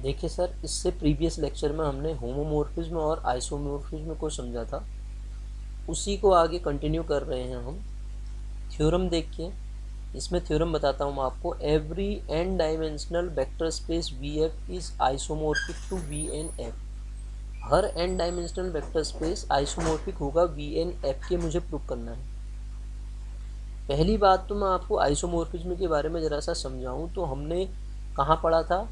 देखिए सर, इससे previous lecture में हमने होमोमॉर्फिज्म और आइसोमॉर्फिज्म को समझा था, उसी को आगे कंटिन्यू कर रहे हैं हम। थ्योरम देखिए, इसमें थ्योरम बताता हूँ मैं आपको। Every n dimensional vector space Vf is isomorphic to Vn(f)। हर n dimensional vector space isomorphic होगा Vn(f) के, मुझे प्रूव करना है। पहली बात तो मैं आपको आइसोमॉर्फिज्म के बारे में ज़रा सा समझाऊँ तो हमने कहाँ पढ़ा था,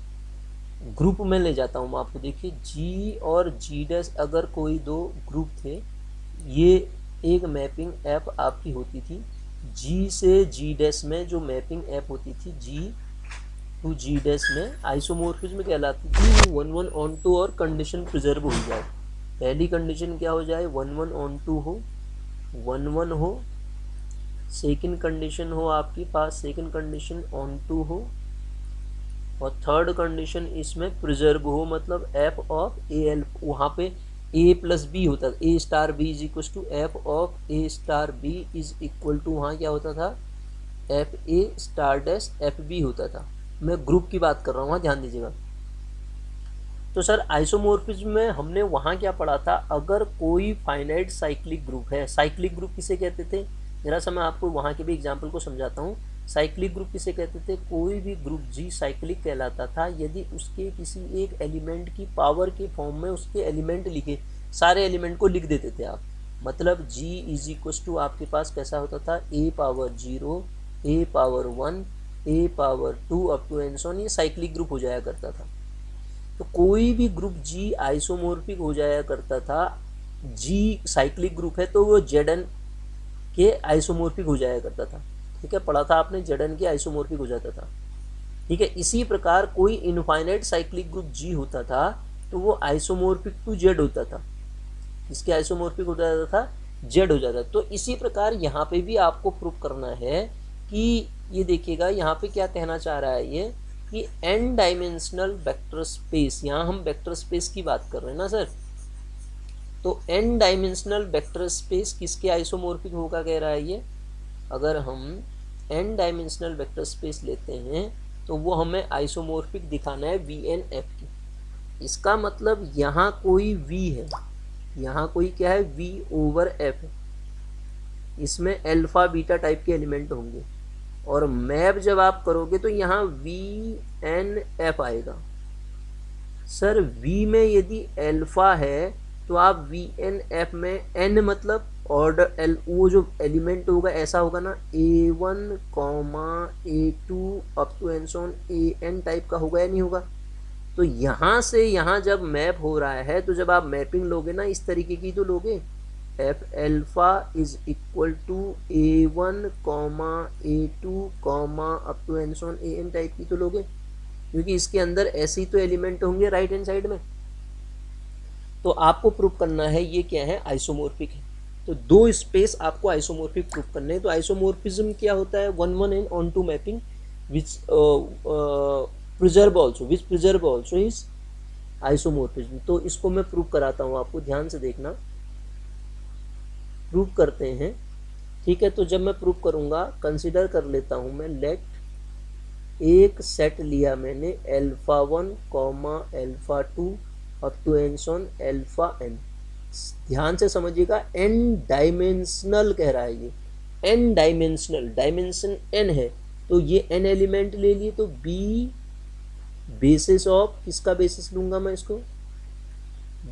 ग्रुप में ले जाता हूँ मैं आपको। देखिए, जी और जी डैश अगर कोई दो ग्रुप थे, ये एक मैपिंग ऐप आपकी होती थी। जी से जी डैश में जो मैपिंग ऐप होती थी, जी टू जी डैश में आइसोमॉर्फिज्म कहलाती थी। 1 1 ऑन टू और कंडीशन प्रिजर्व हो जाए। पहली कंडीशन क्या हो जाए, 1 1 ऑन टू हो, 1 1 हो। सेकंड कंडीशन हो आपके पास, सेकंड कंडीशन ऑन टू हो, और थर्ड कंडीशन इसमें प्रिजर्व हो, मतलब एफ ऑफ ए एल। वहाँ पे ए प्लस बी होता था, A star B is equal to F of A star B is equal to, वहाँ क्या होता था, F A star dash F B होता था। मैं ग्रुप की बात कर रहा हूँ, वहाँ ध्यान दीजिएगा। तो सर आइसोमॉर्फिज्म में हमने वहाँ क्या पढ़ा था, अगर कोई फाइनाइट साइक्लिक ग्रुप है। साइक्लिक ग्रुप किसे कहते थे, जरा सा मैं आपको वहाँ के भी एग्जाम्पल को समझाता हूँ। साइक्लिक ग्रुप किसे कहते थे, कोई भी ग्रुप जी साइक्लिक कहलाता था यदि उसके किसी एक एलिमेंट की पावर के फॉर्म में उसके एलिमेंट लिखे, सारे एलिमेंट को लिख देते थे आप। मतलब जी इज इक्वल टू आपके पास कैसा होता था, A power 0, A power 1, A power 2 up to N सॉन, ये साइक्लिक ग्रुप हो जाया करता था। तो कोई भी ग्रुप जी आइसोमॉर्फिक हो जाया करता था। जी साइक्लिक ग्रुप है तो वो जेडन के आइसोमॉर्फिक हो जाया करता था। ठीक है, पढ़ा था आपने, जेडन के आइसोमॉर्फिक हो जाता था। ठीक है, इसी प्रकार कोई इनफाइनाइट साइक्लिक ग्रुप जी होता था तो वो आइसोमॉर्फिक टू जेड होता था। इसके आइसोमॉर्फिक हो जाता था, जेड हो जाता था। तो इसी प्रकार यहाँ पे भी आपको प्रूव करना है कि ये देखिएगा यहाँ पे क्या कहना चाह रहा है ये, कि n डायमेंशनल वेक्टर स्पेस, यहाँ हम वेक्टर स्पेस की बात कर रहे हैं ना सर, तो n डायमेंशनल वेक्टर स्पेस किसके आइसोमॉर्फिक होगा कह रहा है ये। अगर हम n डायमेंशनल वेक्टर स्पेस लेते हैं तो वो हमें आइसोमॉर्फिक दिखाना है Vn(f) की। इसका मतलब यहाँ कोई V है, यहाँ कोई क्या है, V ओवर F है। इसमें अल्फा बीटा टाइप के एलिमेंट होंगे, और मैप जब आप करोगे तो यहाँ Vn(f) आएगा। सर V में यदि अल्फा है तो आप Vn(f) में n मतलब ऑर्डर एल, वो जो एलिमेंट होगा ऐसा होगा ना, A1, A2 up to N so on An type का होगा या नहीं होगा। तो यहाँ से यहाँ जब मैप हो रहा है तो जब आप मैपिंग लोगे ना इस तरीके की तो लोगे, F alpha is equal to A1, A2 up to N so on An type की तो लोगे, क्योंकि इसके अंदर ऐसे ही तो एलिमेंट होंगे राइट हैंड साइड में। तो आपको प्रूव करना है ये क्या है, आइसोमॉर्फिक है। तो दो स्पेस आपको आइसोमॉर्फिक प्रूव करने हैं। तो आइसोमॉर्फिज्म क्या होता है, 1 1 and onto mapping which preserve also is isomorphism. तो इसको मैं प्रूव कराता हूँ आपको, ध्यान से देखना, प्रूव करते हैं। ठीक है, तो जब मैं प्रूव करूँगा, कंसिडर कर लेता हूँ मैं, लेट एक सेट लिया मैंने alpha 1, alpha 2 up to N so on alpha n। ध्यान से समझिएगा, n डायमेंशनल कह रहा है ये, n डायमेंशनल, डायमेंशन n है, तो ये n एलिमेंट ले लिए। तो b बेसिस ऑफ, किसका बेसिस लूंगा मैं इसको,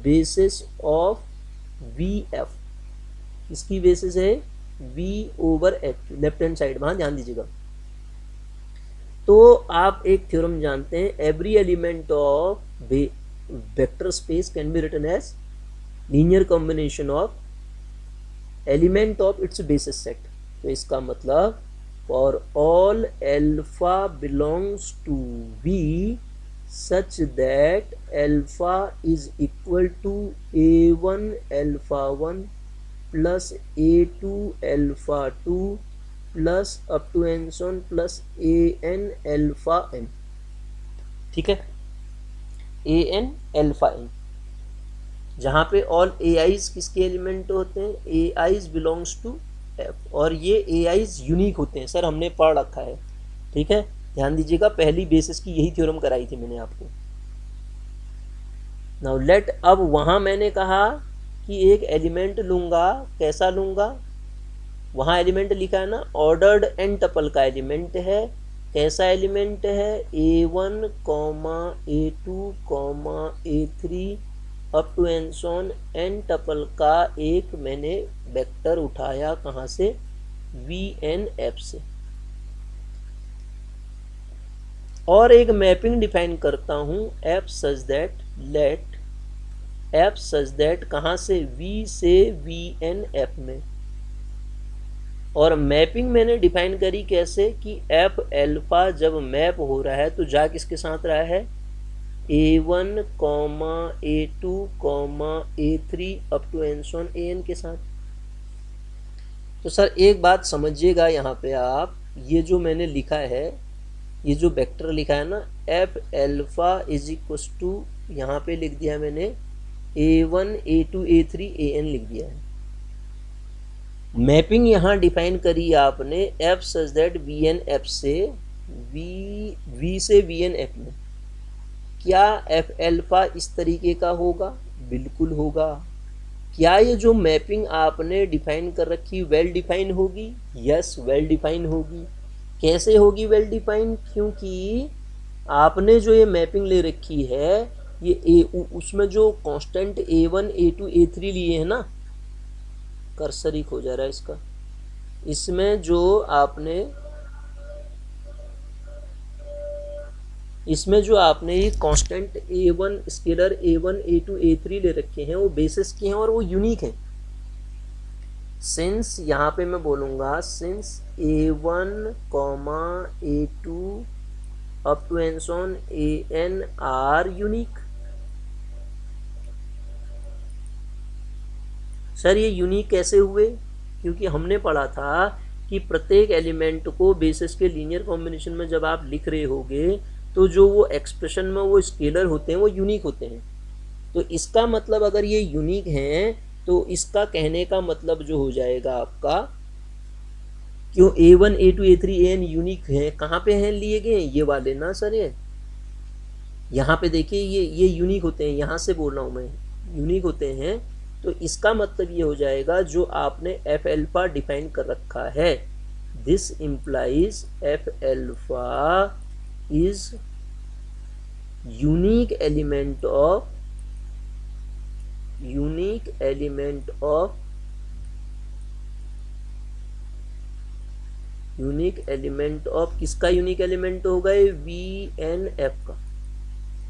बेसिस ऑफ Vf। इसकी बेसिस है V over F, left hand side, वहां ध्यान दीजिएगा। तो आप एक थ्योरम जानते हैं, every element of vector space can be written as linear combination of element of its basis set. तो इसका मतलब for all alpha belongs to V such that alpha is equal to A1 alpha 1 plus A2 alpha 2 plus up to N so on plus An alpha n। ठीक है, An alpha n, जहाँ पे all AIs किसके element होते हैं, AIs belongs to F, और ये AIs unique होते हैं सर, हमने पढ़ रखा है। ठीक है, ध्यान दीजिएगा, पहली बेसिस की यही थ्योरम कराई थी मैंने आपको। नाउ लेट, अब वहाँ मैंने कहा कि एक एलिमेंट लूँगा, कैसा लूँगा, वहाँ एलिमेंट लिखा है ना, ऑर्डर्ड एन टपल का एलिमेंट है। कैसा एलिमेंट है, A1, A2, A3 up to N so on n tuple का एक मैंने वेक्टर उठाया, कहाँ से, VNF से, और एक मैपिंग डिफाइन करता हूँ F such that, let F such that कहाँ से, V से VNF में, और मैपिंग मैंने डिफाइन करी कैसे कि F अल्फा जब मैप हो रहा है तो जा किसके साथ रहा है, A1, A2, A3 up to N so on AN के साथ। तो सर एक बात समझिएगा यहाँ पे आप, ये जो मैंने लिखा है, ये जो वेक्टर लिखा है ना, F alpha is equal to, यहाँ पे लिख दिया मैंने A1, A2, A3, AN लिख दिया है। मैपिंग यहाँ डिफाइन करी आपने F सच दैट VNF से V से VNF में, क्या F अल्फा इस तरीके का होगा, बिल्कुल होगा। क्या ये जो मैपिंग आपने डिफाइन कर रखी वेल डिफाइन होगी, यस वेल डिफाइन होगी। कैसे होगी वेल डिफाइन, क्योंकि आपने जो ये मैपिंग ले रखी है, ये उसमें जो कांस्टेंट A1, A2, A3 लिए है ना, कर्सर ही खो जा रहा है इसका, इसमें जो आपने ये constant A1, scalar A1, A2, A3 ले रखे हैं, वो बेसिस के हैं और वो यूनिक हैं। सिंस यहाँ पे मैं बोलूँगा, since A1, A2 up to N so on AN are unique. Sir ये यूनिक कैसे हुए, क्योंकि हमने पढ़ा था कि प्रत्येक एलिमेंट को बेसिस के लीनियर कॉम्बिनेशन में जब आप लिख रहे होगे तो जो वो एक्सप्रेशन में वो स्केलर होते हैं वो यूनिक होते हैं। तो इसका मतलब अगर ये यूनिक हैं तो इसका कहने का मतलब जो हो जाएगा आपका, क्यों A1, A2, A3, AN unique हैं, कहाँ पे हैं लिए गए, ये वाले ना सर, ये यहाँ पे देखिए, ये यूनिक होते हैं, यहाँ से बोल रहा हूँ मैं, यूनिक होते हैं। तो इसका मतलब ये हो जाएगा जो आपने F अल्फा डिफाइन कर रखा है, this implies F alpha is unique element of किसका यूनिक एलिमेंट होगा, VNF का।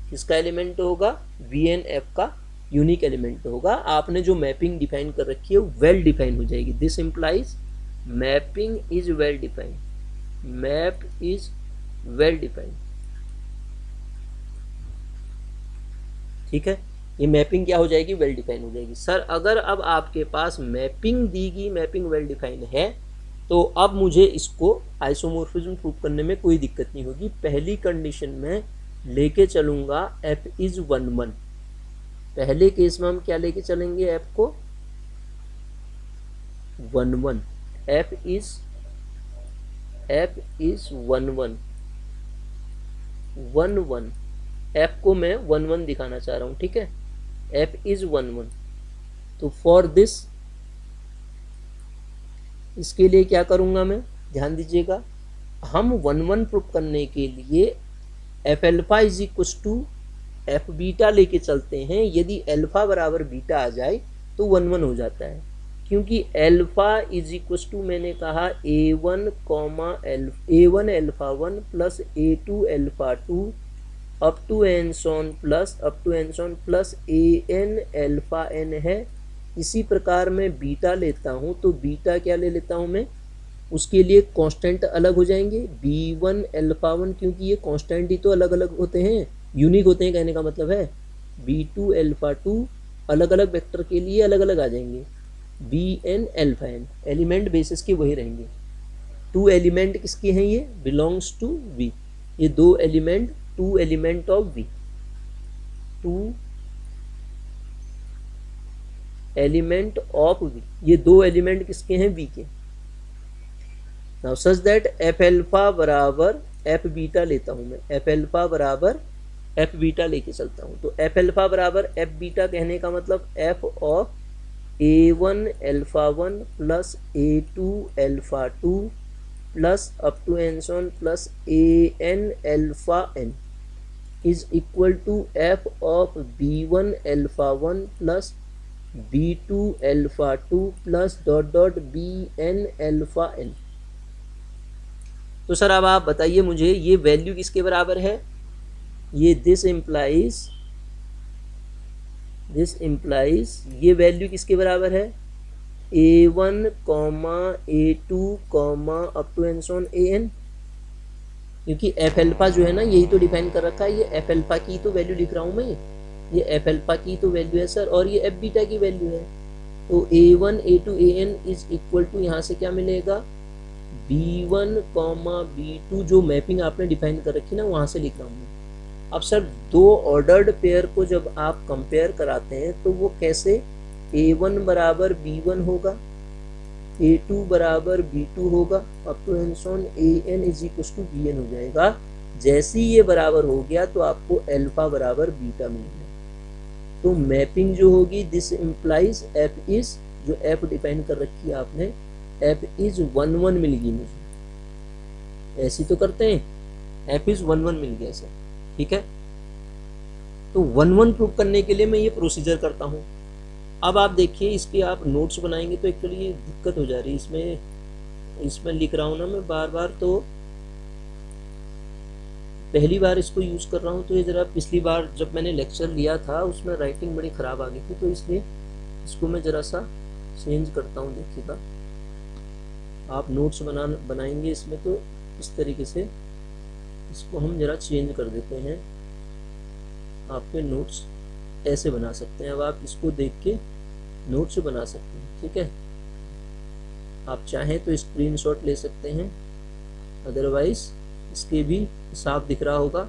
किसका एलिमेंट होगा, VNF का यूनिक एलिमेंट होगा। आपने जो मैपिंग डिफाइन कर रखी है वेल डिफाइन हो जाएगी, this implies mapping is well defined, map is well defined. ठीक है, ये मैपिंग क्या हो जाएगी, वेल डिफाइन हो जाएगी। सर अगर अब आपके पास मैपिंग दी गई, मैपिंग वेल डिफाइन है, तो अब मुझे इसको आइसोमोर्फिज्म प्रूव करने में कोई दिक्कत नहीं होगी। पहली कंडीशन में लेके चलूंगा F इज 1, 1। पहले केस में हम क्या लेके चलेंगे, F को 1, 1। F is 1, 1, 1, 1। F को मैं 1, 1 दिखाना चाह रहा हूँ, ठीक है। F is 1, 1। तो फॉर दिस, इसके लिए क्या करूँगा मैं, ध्यान दीजिएगा, हम 1, 1 प्रूव करने के लिए F alpha is equal to F beta लेके चलते हैं। यदि अल्फा बराबर बीटा आ जाए तो 1, 1 हो जाता है, क्योंकि अल्फा इज इक्वल टू मैंने कहा A1 alpha 1 plus A2 alpha 2 up to N so on plus AN alpha n है। इसी प्रकार मैं बीटा लेता हूँ, तो बीटा क्या ले लेता हूँ मैं, उसके लिए कांस्टेंट अलग हो जाएंगे, B1 अल्फा 1, क्योंकि ये कांस्टेंट ही तो अलग अलग होते हैं, यूनिक होते हैं, कहने का मतलब है। B2 अल्फा 2 अलग अलग वेक्टर के लिए अलग अलग आ जाएंगे। BN alpha n element basis के वही रहेंगे। 2 एलिमेंट किसके हैं, ये बिलोंग्स टू V। ये 2 element, 2 element of V, 2 element of V, ये 2 एलिमेंट किसके हैं, V के। Now such that F alpha बराबर F बीटा लेता हूं मैं, F अल्फा बराबर एफ बीटा लेके चलता हूँ। तो एफ अल्फा बराबर एफ बीटा कहने का मतलब F of A1 alpha 1 plus A2 alpha 2 plus up to N so on plus AN alpha n is equal to F of B1 alpha 1 plus B2 alpha 2 plus dot dot BN alpha n। तो sir अब आप बताइए मुझे ये value किसके बराबर है? ये दिस इम्प्लाइज ये वैल्यू किसके बराबर है? A1 A2 up to N so on AN, क्योंकि एफ अल्फा जो है ना यही तो डिफाइन कर रखा है। ये एफ अल्फा की तो वैल्यू लिख रहा हूँ मैं, ये एफ अल्फा की तो वैल्यू है सर, और ये एफ बीटा की वैल्यू है। तो A1 A2 AN is equal to यहाँ से क्या मिलेगा? B1 B2 जो मैपिंग आपने डिफाइन कर रखी ना वहाँ से लिख रहा हूँ मैं। अब सर दो ऑर्डर्ड पेयर को जब आप कंपेयर कराते हैं तो वो कैसे? A1 बराबर B1 होगा, A2 बराबर B2 होगा, up to N so on AN is equal to BN हो जाएगा। जैसे ही ये बराबर हो गया तो आपको अल्फा बराबर बीटा मिल गया। तो मैपिंग जो होगी दिस इम्प्लाइज एफ इज, जो एफ डिफाइन कर रखी है आपने, एफ इज 1 1 मिल गई मुझे। ऐसी तो करते हैं, एफ इज 1 1 मिल गया सर, ठीक है। तो 1 1 प्रूव करने के लिए मैं ये प्रोसीजर करता हूँ। अब आप देखिए इसके आप नोट्स बनाएंगे तो एक्चुअली ये दिक्कत हो जा रही है, इसमें लिख रहा हूँ ना मैं बार बार, तो पहली बार इसको यूज़ कर रहा हूँ। तो ये ज़रा पिछली बार जब मैंने लेक्चर लिया था उसमें राइटिंग बड़ी ख़राब आ गई थी, तो इसलिए इसको मैं ज़रा सा चेंज करता हूँ। देखिएगा आप नोट्स बनाएंगे इसमें तो इस तरीके से इसको हम ज़रा चेंज कर देते हैं। आपके नोट्स ऐसे बना सकते हैं। अब आप इसको देख के नोट्स बना सकते हैं, ठीक है। आप चाहें तो स्क्रीनशॉट ले सकते हैं, अदरवाइज इसके भी साफ दिख रहा होगा,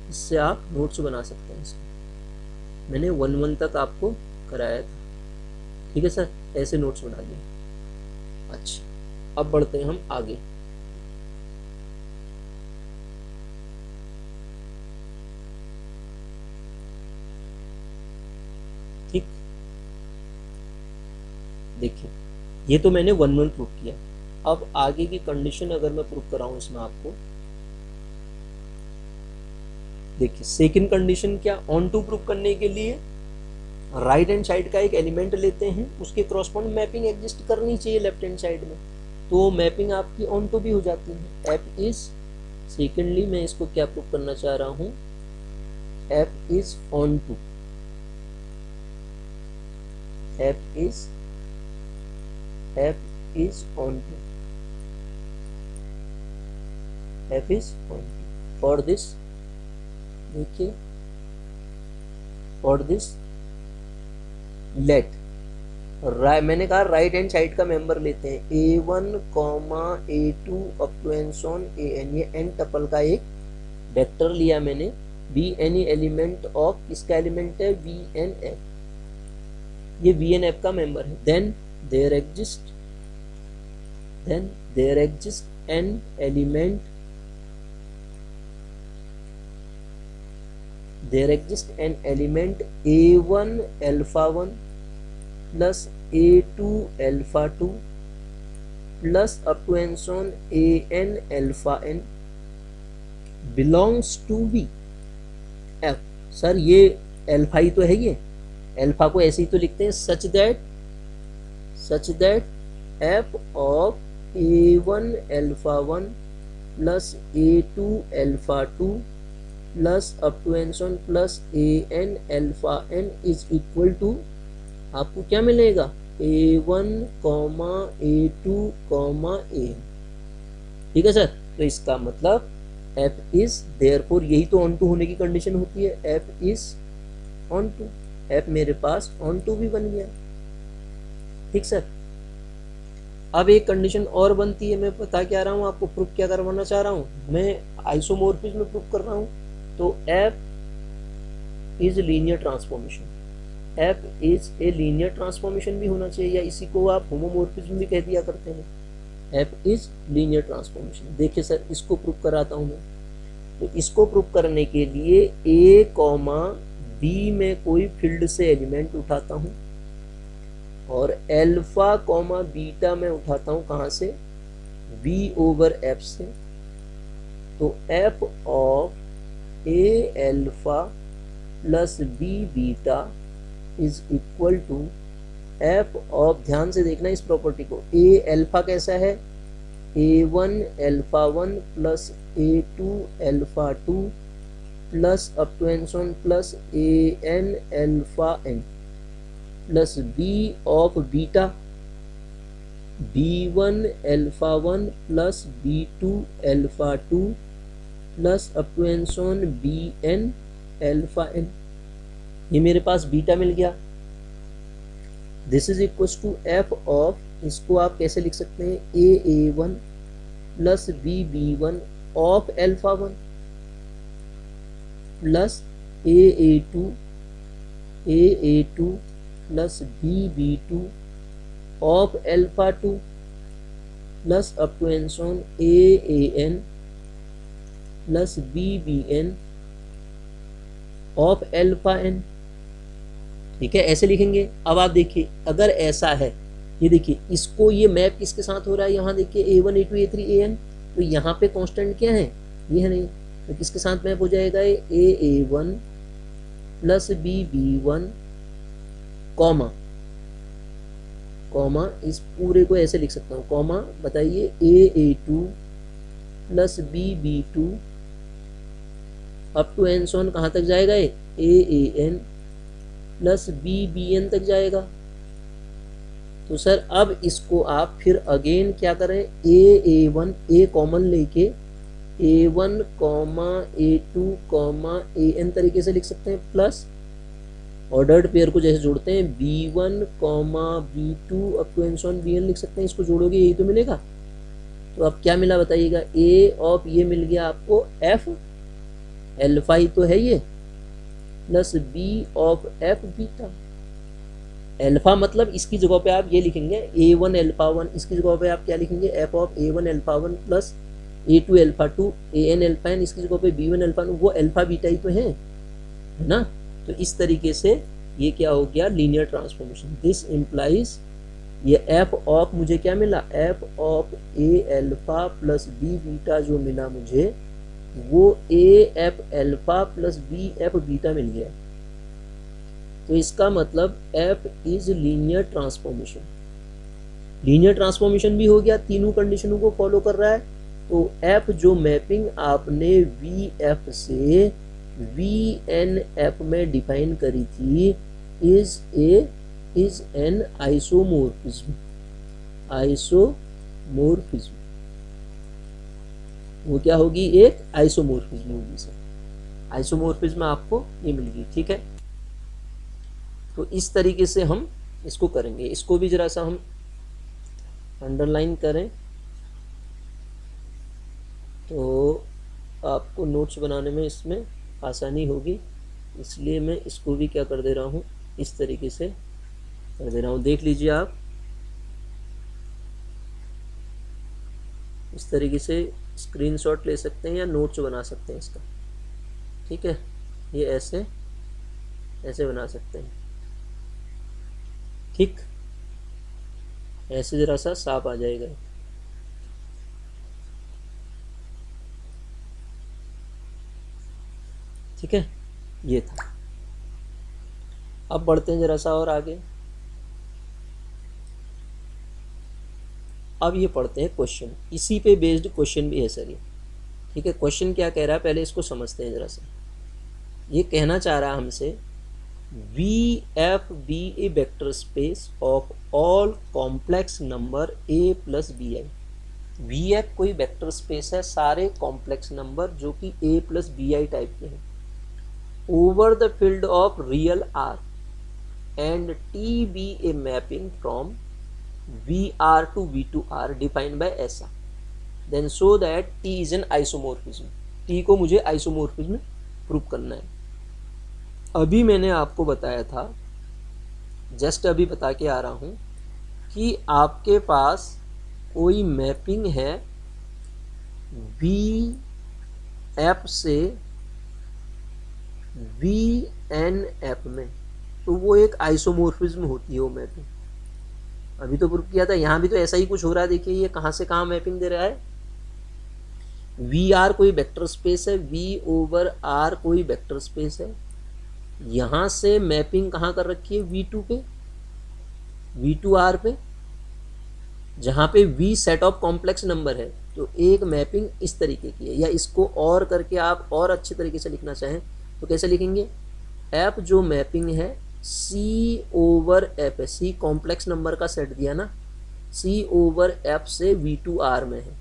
इससे आप नोट्स बना सकते हैं। इसको मैंने 1 1 तक आपको कराया था, ठीक है सर। ऐसे नोट्स बना दिए। अच्छा, अब बढ़ते हैं हम आगे। ठीक, देखिए ये तो मैंने 1 1 प्रूफ किया। अब आगे की कंडीशन अगर मैं प्रूफ कराऊं इसमें आपको, देखिए सेकंड कंडीशन क्या, ऑन टू प्रूफ करने के लिए राइट हैंड साइड का एक एलिमेंट लेते हैं, उसके क्रॉसपॉन्ड मैपिंग एग्जिस्ट करनी चाहिए लेफ्ट हैंड साइड में, तो मैपिंग आपकी ऑन टू भी हो जाती है। एफ इज, सेकेंडली मैं इसको क्या प्रूफ करना चाह रहा हूं, F is onto, F is onto, F is onto. For this देखिए, फॉर दिस लेट मैंने कहा राइट हैंड साइड का मेंबर लेते हैं, A1 A2 up to N so on AN, ये n टपल का एक वेक्टर लिया मैंने, बी एनी एलिमेंट ऑफ, किसका एलिमेंट है, VNF, ये VNF का मेंबर है। Then there exist an element, there exists an element A1 alpha 1 plus A2 alpha 2 plus up to and so on AN alpha n belongs to V F। Sir ये alpha ही तो है, ये alpha को ऐसे ही तो लिखते हैं, such that F of A1 alpha 1 plus A2 alpha 2 plus up to N so on plus AN alpha n is equal to, आपको क्या मिलेगा, A1 A2 AN, ठीक है सर। तो इसका मतलब F इज देयरफॉर, यही तो ऑन टू होने की कंडीशन होती है, F is onto, F मेरे पास ऑन टू भी बन गया, ठीक सर। अब एक कंडीशन और बनती है, मैं बता क्या रहा हूँ आपको, प्रूफ क्या करवाना चाह रहा हूँ मैं, आइसोमोर्फिज्म में प्रूफ कर रहा हूँ। तो F is linear transformation, F is a linear transformation भी होना चाहिए, या इसी को आप होमोमोर्फिज्म भी कह दिया करते हैं। F is linear transformation. देखिए सर इसको प्रूफ कराता हूँ मैं। तो इसको प्रूव करने के लिए ए कॉमा बी में कोई फील्ड से एलिमेंट उठाता हूँ और अल्फा कॉमा बीटा में उठाता हूँ कहाँ से, बी ओवर एफ से। तो F of a alpha plus b beta is equal to F of, ध्यान से देखना इस प्रॉपर्टी को, ए अल्फा कैसा है, a1 alpha 1 plus a2 alpha 2 plus up to and so on plus an alpha n plus b of beta b1 alpha 1 plus b2 alpha 2 plus up to and so on bn alpha n। ये मेरे पास beta मिल गया। This is equal to F of, इसको आप कैसे लिख सकते हैं, a1 plus b1 of alpha 1 plus a2 plus b2 of alpha 2 plus up to and so on an plus bbn of alpha n। ठीक है, ऐसे लिखेंगे। अब आप देखिए अगर ऐसा है, ये देखिए इसको, ये मैप किसके साथ हो रहा है, यहाँ देखिए a1 a2 a3 an, तो यहाँ पे कांस्टेंट क्या है, ये है नहीं, तो किसके साथ मैप हो जाएगा, a1 plus b1 comma comma, इस पूरे को ऐसे लिख सकता हूँ, कॉमा बताइए a2 plus b2 up to and so on कहाँ तक जाएगा, an प्लस bbn तक जाएगा। तो सर अब इसको आप फिर अगेन क्या करें, a1 a कॉमन लेके a1 comma a2 comma an तरीके से लिख सकते हैं, प्लस ऑर्डर्ड पेयर को जैसे जोड़ते हैं b1 comma b2 up to and so on bn लिख सकते हैं, इसको जोड़ोगे यही तो मिलेगा। तो अब क्या मिला बताइएगा, a ऑफ ये मिल गया आपको f अल्फा ही तो है ये, plus b of f beta. Alpha मतलब इसकी जगह पे आप ये लिखेंगे a1 अल्फा 1, इसकी जगह पे आप क्या लिखेंगे, f of a1 alpha 1 plus a2 alpha 2 an alpha n, इसकी जगह पे b1 अल्फा 2, वो अल्फा बीटा ही तो है ना। तो इस तरीके से ये क्या हो गया, लीनियर ट्रांसफॉर्मेशन। दिस इम्प्लाइज, ये f ऑफ मुझे क्या मिला, f of a alpha plus b beta जो मिला मुझे, वो a f alpha plus b f beta मिल गया। तो इसका मतलब f is linear transformation. Linear transformation भी हो गया, तीनों कंडीशनों को फॉलो कर रहा है। तो f जो मैपिंग आपने vf से vnf में डिफाइन करी थी इज एन आइसोमोर्फिज्म। आइसोमोर्फिज्म वो क्या होगी, एक आइसोमोर्फिज्म होगी सर। आइसोमोर्फिज्म आपको ये मिल गई, ठीक है। तो इस तरीके से हम इसको करेंगे। इसको भी जरा सा हम अंडरलाइन करें तो आपको नोट्स बनाने में इसमें आसानी होगी, इसलिए मैं इसको भी क्या कर दे रहा हूँ, इस तरीके से कर दे रहा हूँ। देख लीजिए आप, इस तरीके से स्क्रीनशॉट ले सकते हैं या नोट्स बना सकते हैं इसका, ठीक है। ये ऐसे ऐसे बना सकते हैं, ठीक, ऐसे जरा सा साफ आ जाएगा। ठीक है, ये था। अब बढ़ते हैं जरा सा और आगे। अब ये पढ़ते हैं क्वेश्चन, इसी पे बेस्ड क्वेश्चन भी है सर ये, ठीक है। क्वेश्चन क्या कह रहा है पहले इसको समझते हैं जरा सा। ये कहना चाह रहा है हमसे, V F be a vector space of all complex number a plus b i. V F कोई वेक्टर स्पेस है, सारे कॉम्प्लेक्स नंबर जो कि a plus b i type के हैं, over the field of real R and T be a mapping from VR to V2R defined by ऐसा, then show that T is an isomorphism। T को मुझे isomorphism prove करना है। अभी मैंने आपको बताया था, जस्ट अभी बता के आ रहा हूँ कि आपके पास कोई मैपिंग है V एफ से वी एन एफ में, तो वो एक आइसोमोर्फिज्म होती है वो मैपिंग। अभी तो प्रूव किया था, यहाँ भी तो ऐसा ही कुछ हो रहा है। देखिए ये कहाँ से कहाँ मैपिंग दे रहा है। वी आर कोई वेक्टर स्पेस है, वी ओवर आर कोई वेक्टर स्पेस है। यहाँ से मैपिंग कहाँ कर रखी है, वी टू पे, वी टू आर पे, जहाँ पे V set of complex number है। तो एक मैपिंग इस तरीके की है, या इसको और करके आप और अच्छे तरीके से लिखना चाहें तो कैसे लिखेंगे, एफ जो मैपिंग है सी ओवर एफ है, सी कॉम्प्लेक्स नंबर का सेट दिया ना, सी ओवर एफ से वी टू आर में है,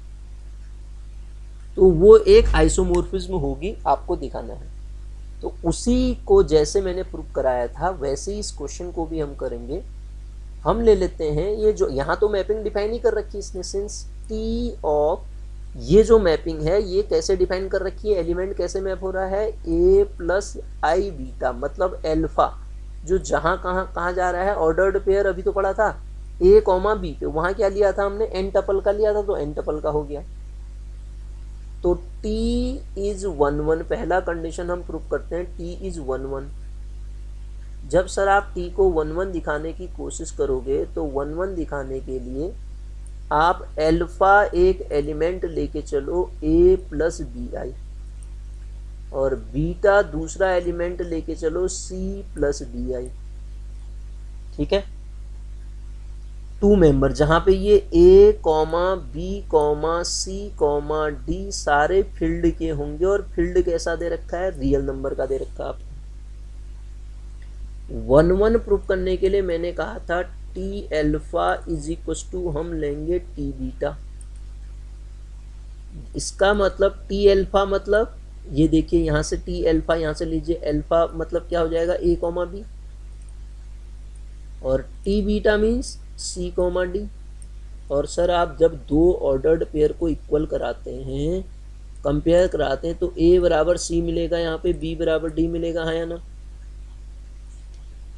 तो वो एक आइसोमोर्फिज्म होगी, आपको दिखाना है। तो उसी को जैसे मैंने प्रूव कराया था वैसे ही इस क्वेश्चन को भी हम करेंगे। हम ले लेते हैं ये जो यहाँ तो मैपिंग डिफाइन ही कर रखी है इसने, सिंस टी ऑफ, ये जो मैपिंग है ये कैसे डिफाइन कर रखी है, एलिमेंट कैसे मैप हो रहा है, ए प्लस आई बीटा, मतलब एल्फा जो जहाँ कहाँ जा रहा है, ऑर्डर्ड पेयर अभी तो पढ़ा था ए कॉमा बी पे, वहाँ क्या लिया था हमने, एन टपल का लिया था, तो एन टपल का हो गया। तो t इज 1 1, पहला कंडीशन हम प्रूव करते हैं, t इज 1 1। जब सर आप t को 1 1 दिखाने की कोशिश करोगे तो 1 1 दिखाने के लिए आप एल्फा एक एलिमेंट लेके चलो a प्लस बी आई, और बीटा दूसरा एलिमेंट लेके चलो c प्लस डी आई। ठीक है, टू मेंबर जहां पे ये a comma b comma c comma d सारे फील्ड के होंगे, और फील्ड कैसा दे रखा है, रियल नंबर का दे रखा है आपको। 1 1 प्रूव करने के लिए मैंने कहा था T alpha is equal to हम लेंगे टी बीटा। इसका मतलब टी एल्फा मतलब ये देखिए, यहां से टी एल्फा यहां से लीजिए, एल्फा मतलब क्या हो जाएगा, ए कॉमा बी, और टी बीटा मीन्स सी कॉमा डी। और सर आप जब दो ऑर्डर्ड पेयर को इक्वल कराते हैं, कंपेयर कराते हैं, तो ए बराबर सी मिलेगा, यहाँ पे बी बराबर डी मिलेगा, हाँ या ना।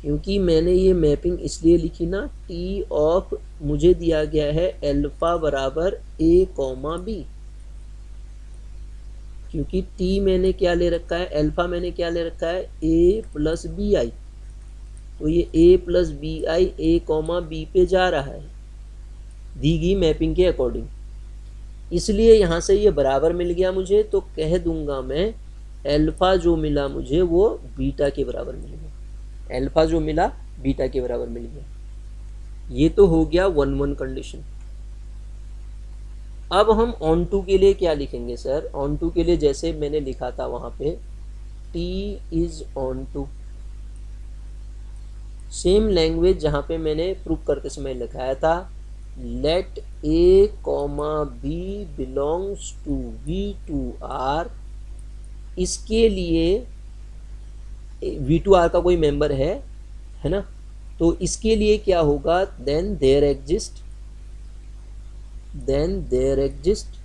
क्योंकि मैंने ये मैपिंग इसलिए लिखी ना, टी ऑफ मुझे दिया गया है एल्फा बराबर ए कॉमा बी, क्योंकि टी मैंने क्या ले रखा है, एल्फा मैंने क्या ले रखा है, ए प्लस बी आई, तो ये a plus b i a comma b पे जा रहा है दी गई मैपिंग के अकॉर्डिंग, इसलिए यहाँ से ये बराबर मिल गया मुझे, तो कह दूंगा मैं एल्फा जो मिला मुझे वो बीटा के बराबर मिल गया, एल्फा जो मिला बीटा के बराबर मिल गया। ये तो हो गया 1 1 कंडीशन। अब हम ऑन टू के लिए क्या लिखेंगे सर, ऑन टू के लिए जैसे मैंने लिखा था वहाँ पे t is onto, same language जहाँ पे मैंने प्रूव करते समय लिखाया था, let a comma b belongs to V to R, इसके लिए वी टू आर का कोई मेंबर है ना, तो इसके लिए क्या होगा, देन देयर एग्जिस्ट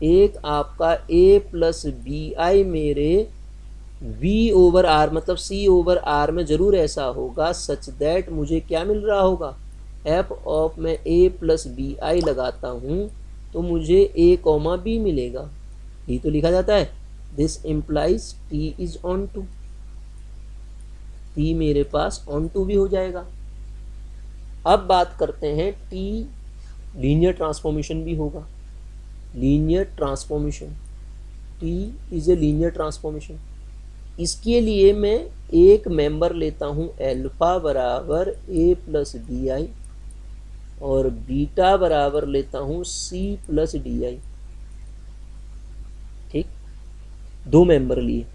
एक आपका a प्लस बी आई मेरे v ओवर आर मतलब c ओवर आर में जरूर ऐसा होगा, सच दैट मुझे क्या मिल रहा होगा, f ऑफ में a प्लस बी आई लगाता हूँ तो मुझे a कॉमा बी मिलेगा, ये तो लिखा जाता है। This implies t is onto, t मेरे पास ऑन टू भी हो जाएगा। अब बात करते हैं t लीनियर ट्रांसफॉर्मेशन भी होगा, linear transformation, t is a linear transformation. इसके लिए मैं एक मेंबर लेता हूँ एल्फा बराबर a प्लस बी आई, और बीटा बराबर लेता हूँ c प्लस डी आई। ठीक, दो मेंबर लिए,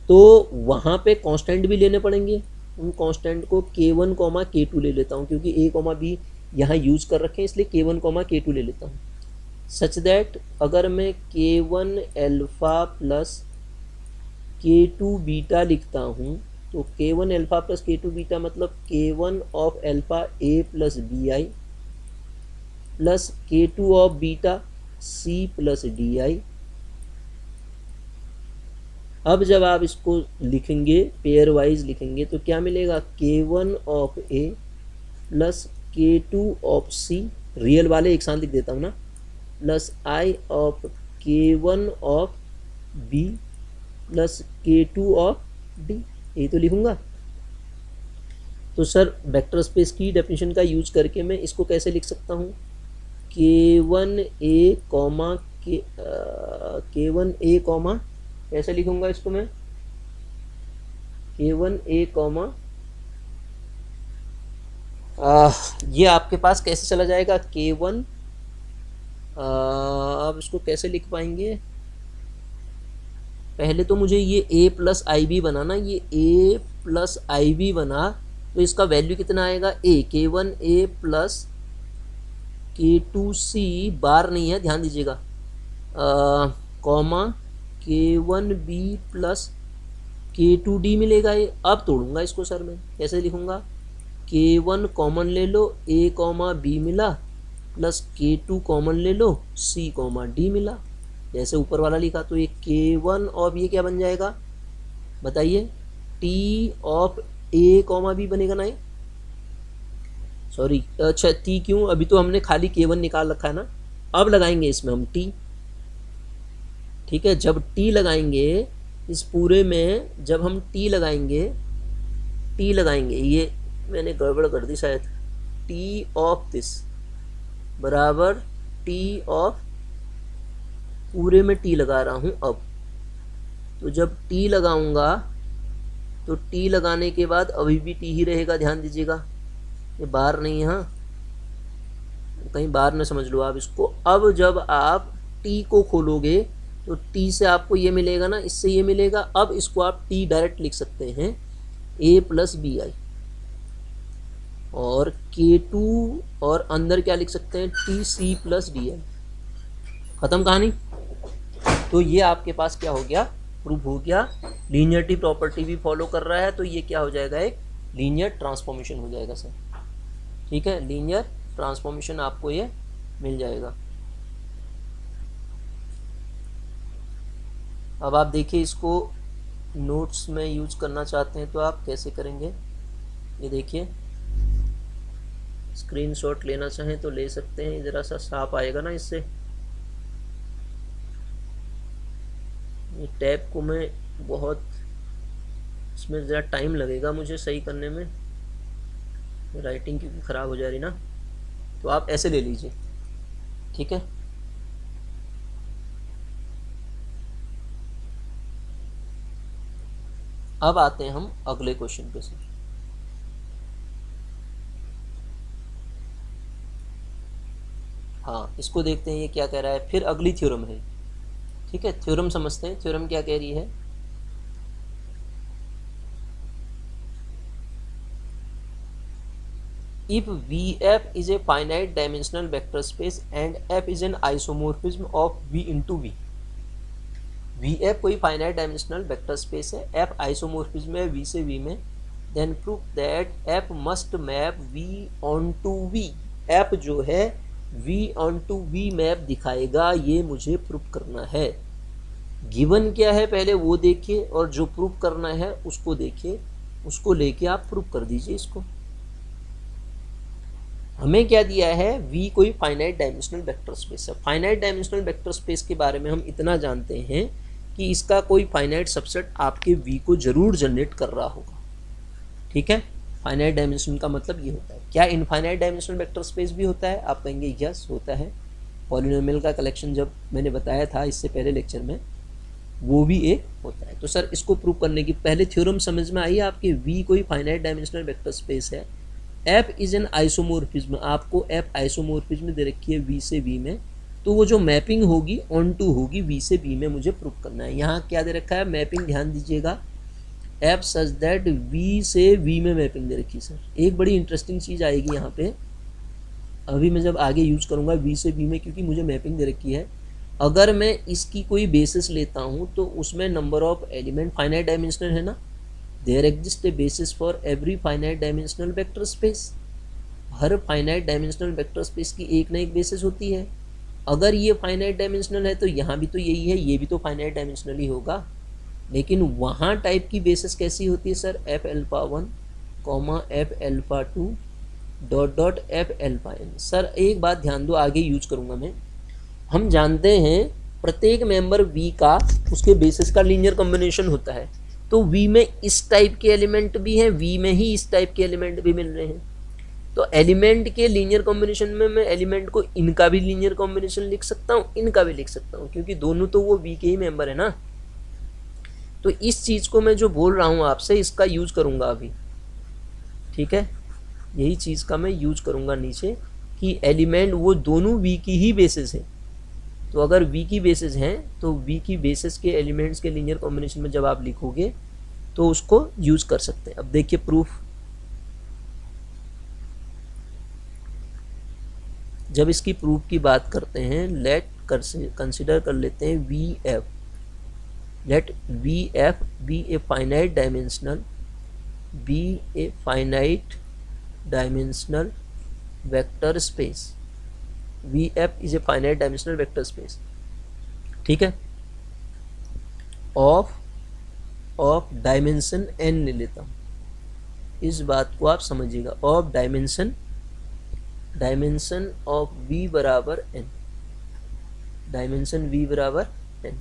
तो वहाँ पे कांस्टेंट भी लेने पड़ेंगे, उन कांस्टेंट को k1 कॉमा k2 ले लेता हूँ, क्योंकि a कॉमा बी यहाँ यूज कर रखे हैं, इसलिए k1 कॉमा k2 ले लेता हूँ, सच दैट अगर मैं k1 alpha plus k2 beta लिखता हूँ, तो k1 alpha plus k2 beta मतलब k1 of alpha a plus b i plus k2 of beta c plus d i. अब जब आप इसको लिखेंगे पेयर वाइज लिखेंगे तो क्या मिलेगा, k1 of a plus k2 of c, real वाले एक साथ लिख देता हूँ ना, plus i of k1 of b plus K2 of d, यही तो लिखूंगा। तो सर वेक्टर स्पेस की डेफिनेशन का यूज करके मैं इसको कैसे लिख सकता हूँ, K1A कॉमा K1A कॉमा, कैसे लिखूंगा इसको मैं, K1A कॉमा, ये आपके पास कैसे चला जाएगा K1, आप इसको कैसे लिख पाएंगे, पहले तो मुझे ये A प्लस आई बी बनाना, ये A प्लस आई बी बना तो इसका वैल्यू कितना आएगा A, K1A प्लस K2C बार नहीं है, ध्यान दीजिएगा, कॉमा K1B प्लस K2D मिलेगा ये। अब तोड़ूंगा इसको सर मैं, कैसे लिखूंगा, K1 कॉमन ले लो, A कॉमा B मिला, प्लस K2 कॉमन ले लो, C कॉमा D मिला, जैसे ऊपर वाला लिखा। तो ये K1 ऑफ ये क्या बन जाएगा बताइए, T of A comma B बनेगा ना, ये सॉरी, अच्छा T क्यों, अभी तो हमने खाली K1 निकाल रखा है ना, अब लगाएंगे इसमें हम T, ठीक है। जब T लगाएंगे इस पूरे में, जब हम T लगाएंगे ये मैंने गड़बड़ कर दी शायद, T ऑफ दिस बराबर T ऑफ, पूरे में T लगा रहा हूँ अब, तो जब T लगाऊंगा तो T लगाने के बाद अभी भी T ही रहेगा, ध्यान दीजिएगा, ये बार नहीं है, हाँ कहीं बार न समझ लो आप इसको। अब जब आप T को खोलोगे तो T से आपको ये मिलेगा ना, इससे ये मिलेगा, अब इसको आप T डायरेक्ट लिख सकते हैं A प्लस बी आई, और K2 और अंदर क्या लिख सकते हैं TC प्लस डी आई, खत्म कहानी। तो ये आपके पास क्या हो गया, प्रूफ हो गया, लीनियरिटी प्रॉपर्टी भी फॉलो कर रहा है, तो ये क्या हो जाएगा, एक लीनियर ट्रांसफॉर्मेशन हो जाएगा सर, ठीक है, लीनियर ट्रांसफॉर्मेशन आपको ये मिल जाएगा। अब आप देखिए, इसको नोट्स में यूज करना चाहते हैं तो आप कैसे करेंगे, ये देखिए, स्क्रीनशॉट लेना चाहें तो ले सकते हैं, ज़रा सा साफ आएगा ना इससे। ये टैब को मैं बहुत, इसमें ज़रा टाइम लगेगा मुझे सही करने में, राइटिंग क्योंकि ख़राब हो जा रही ना, तो आप ऐसे ले लीजिए, ठीक है। अब आते हैं हम अगले क्वेश्चन पे सर। हाँ, इसको देखते हैं ये क्या कह रहा है, फिर अगली थ्योरम है, ठीक है। थ्योरम समझते हैं, थ्योरम क्या कह रही है, if Vf is a finite dimensional vector space and F is an isomorphism of V into V, Vf कोई फाइनाइट डायमेंशनल वेक्टर स्पेस है, F आइसोमोर्फिज्म है V से V में, then prove that F must map V onto V, F जो है V onto V map दिखाएगा, ये मुझे प्रूव करना है। गिवन क्या है पहले वो देखिए, और जो प्रूव करना है उसको देखिए, उसको लेके आप प्रूव कर दीजिए इसको। हमें क्या दिया है, V कोई फाइनाइट डायमेंशनल वेक्टर स्पेस है। फाइनाइट डायमेंशनल वेक्टर स्पेस के बारे में हम इतना जानते हैं कि इसका कोई फाइनाइट सबसेट आपके V को जरूर जनरेट कर रहा होगा, ठीक है। फाइनाइट डायमेंशन का मतलब ये होता है। क्या इनफाइनाइट डायमेंशनल वेक्टर स्पेस भी होता है, आप कहेंगे यस होता है। पॉलिनोमियल का कलेक्शन जब मैंने बताया था इससे पहले लेक्चर में, वो भी एक होता है। तो सर इसको प्रूव करने की पहले थ्योरम समझ में आई आपके, V कोई फाइनाइट डायमेंशनल वेक्टर स्पेस है, F इज एन आइसोमोर्फिज्म, आपको F आइसोमोर्फिज्म दे रखी है V से V में, तो वो जो मैपिंग होगी ऑन टू होगी V से V में, मुझे प्रूव करना है। यहाँ क्या दे रखा है, मैपिंग, ध्यान दीजिएगा, F सच दैट V से V में मैपिंग दे रखी है। सर एक बड़ी इंटरेस्टिंग चीज़ आएगी यहाँ पे, अभी मैं जब आगे यूज करूँगा V से V में, क्योंकि मुझे मैपिंग दे रखी है। अगर मैं इसकी कोई बेसिस लेता हूँ तो उसमें number of element finite dimensional है ना, there exist a basis for every finite dimensional vector space. हर फाइनाइट डायमेंशनल वेक्टर स्पेस की एक ना एक बेसिस होती है। अगर ये फाइनाइट डायमेंशनल है तो यहाँ भी तो यही है, ये भी तो फाइनाइट डायमेंशनल ही होगा। लेकिन वहाँ टाइप की बेसिस कैसी होती है sir, F alpha 1 comma F alpha 2 dot F alpha n। Sir एक बात ध्यान दो, आगे यूज करूँगा मैं। हम जानते हैं प्रत्येक मेंबर V का उसके बेसिस का लीनियर कॉम्बिनेशन होता है। तो V में इस टाइप के एलिमेंट भी हैं, V में ही इस टाइप के एलिमेंट भी मिल रहे हैं। तो एलिमेंट के लीनियर कॉम्बिनेशन में मैं एलिमेंट को इनका भी लीनियर कॉम्बिनेशन लिख सकता हूँ, इनका भी लिख सकता हूँ, क्योंकि दोनों तो वो V के ही मेंबर है ना। तो इस चीज़ को मैं जो बोल रहा हूँ आपसे, इसका यूज करूँगा अभी, ठीक है। यही चीज़ का मैं यूज करूँगा नीचे कि एलिमेंट वो दोनों V की ही बेसिस है। तो अगर V की बेसिस हैं तो V की बेसिस के एलिमेंट्स के लीनियर कॉम्बिनेशन में जब आप लिखोगे तो उसको यूज कर सकते हैं। अब देखिए प्रूफ, जब इसकी प्रूफ की बात करते हैं, लेट कंसिडर कर लेते हैं VF, let VF be a finite dimensional vector space. VF is a finite dimensional vector space, ठीक है, ऑफ डायमेंशन n ले लेता हूँ। इस बात को आप समझिएगा, ऑफ डायमेंशन ऑफ V बराबर n, डायमेंशन V बराबर n।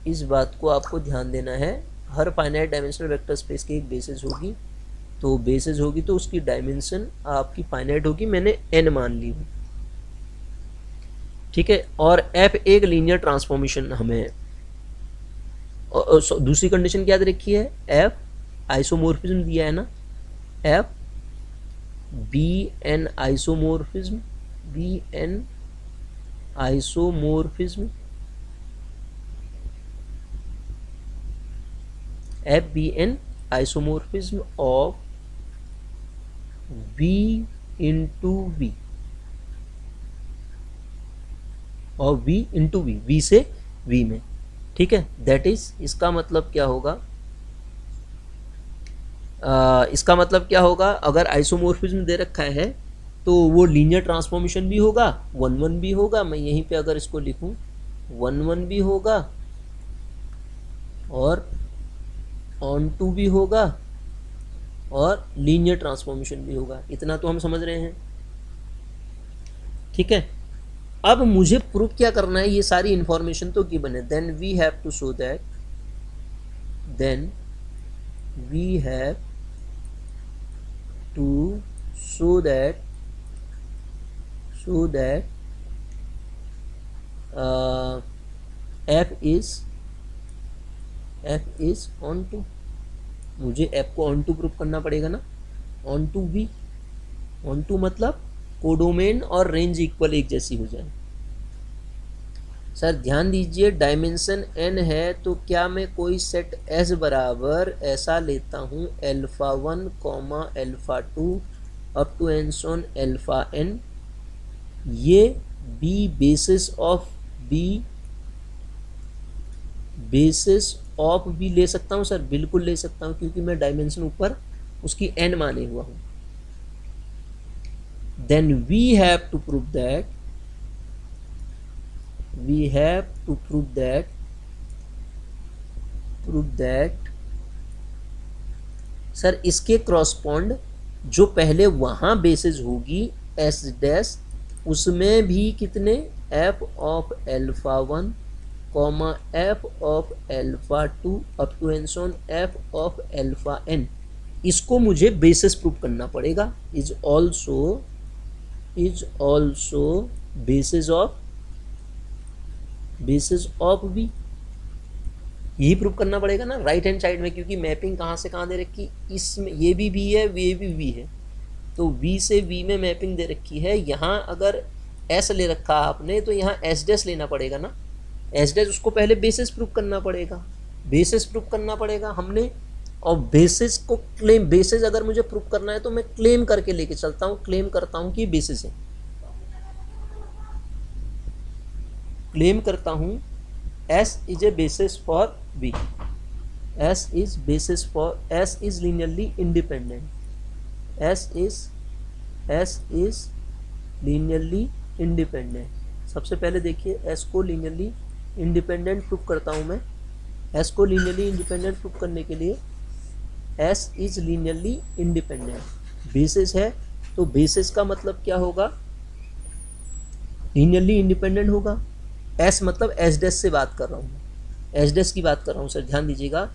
इस बात को आपको ध्यान देना है। हर फाइनाइट डायमेंशनल वेक्टर स्पेस की एक बेसिस होगी, तो बेसिस होगी तो उसकी डायमेंशन आपकी फाइनाइट होगी, मैंने n मान ली हुई, ठीक है। और F एक लीनियर ट्रांसफॉर्मेशन हमें, और दूसरी कंडीशन क्या दे रखी है, F आइसोमोर्फिज्म दिया है ना, F BN isomorphism, BN isomorphism, FBN isomorphism of V into V, और V इंटू V, V से V में, ठीक है। दैट इज, इसका मतलब क्या होगा, इसका मतलब क्या होगा, अगर आइसोमोर्फिज्म दे रखा है तो वो लीनियर ट्रांसफॉर्मेशन भी होगा, 1-1 भी होगा। मैं यहीं पे अगर इसको लिखूं 1-1 भी होगा और ऑन-टू भी होगा और लीनियर ट्रांसफॉर्मेशन भी होगा। इतना तो हम समझ रहे हैं, ठीक है। अब मुझे प्रूफ क्या करना है, ये सारी इंफॉर्मेशन तो गिवन है। Then we have to show that, then we have to show that F is on to, मुझे F को ऑन टू प्रूफ करना पड़ेगा ना, onto V, onto मतलब कोडोमेन और रेंज इक्वल एक जैसी हो जाए। सर ध्यान दीजिए, डायमेंशन n है तो क्या मैं कोई सेट S बराबर ऐसा लेता हूँ alpha 1, alpha 2 up to and so on alpha n, ये B बेसिस ऑफ B ले सकता हूँ सर, बिल्कुल ले सकता हूँ, क्योंकि मैं डायमेंशन ऊपर उसकी n माने हुआ हूँ। Then we have to prove that sir इसके क्रॉसपॉन्ड जो पहले वहां बेसिस होगी S डैश, उसमें भी कितने F of alpha 1, F of alpha 2 up to and so on F of alpha n, इसको मुझे बेसिस प्रूव करना पड़ेगा। Is also basis of V, यही प्रूव करना पड़ेगा ना राइट हैंड साइड में, क्योंकि मैपिंग कहाँ से कहाँ दे रखी, इसमें ये भी V है, ये भी V है, तो V से V में मैपिंग दे रखी है। यहाँ अगर S ले रखा आपने तो यहाँ S डैश लेना पड़ेगा ना, S डैश उसको पहले बेसिस प्रूव करना पड़ेगा, हमने। और बेसिस को क्लेम, बेसिस अगर मुझे प्रूव करना है तो मैं क्लेम करके लेके चलता हूँ, क्लेम करता हूँ कि बेसिस है, क्लेम करता हूँ S is a basis for V, S is linearly independent, S is linearly independent. सबसे पहले देखिए S को लीनियरली इंडिपेंडेंट प्रूव करता हूँ मैं। S को लीनियरली इंडिपेंडेंट प्रूव करने के लिए S is linearly independent, basis है तो बेसिस का मतलब क्या होगा, लीनियरली इंडिपेंडेंट होगा। एस मतलब एस डैश से बात कर रहा हूँ, एस डैश की बात कर रहा हूँ सर, ध्यान दीजिएगा।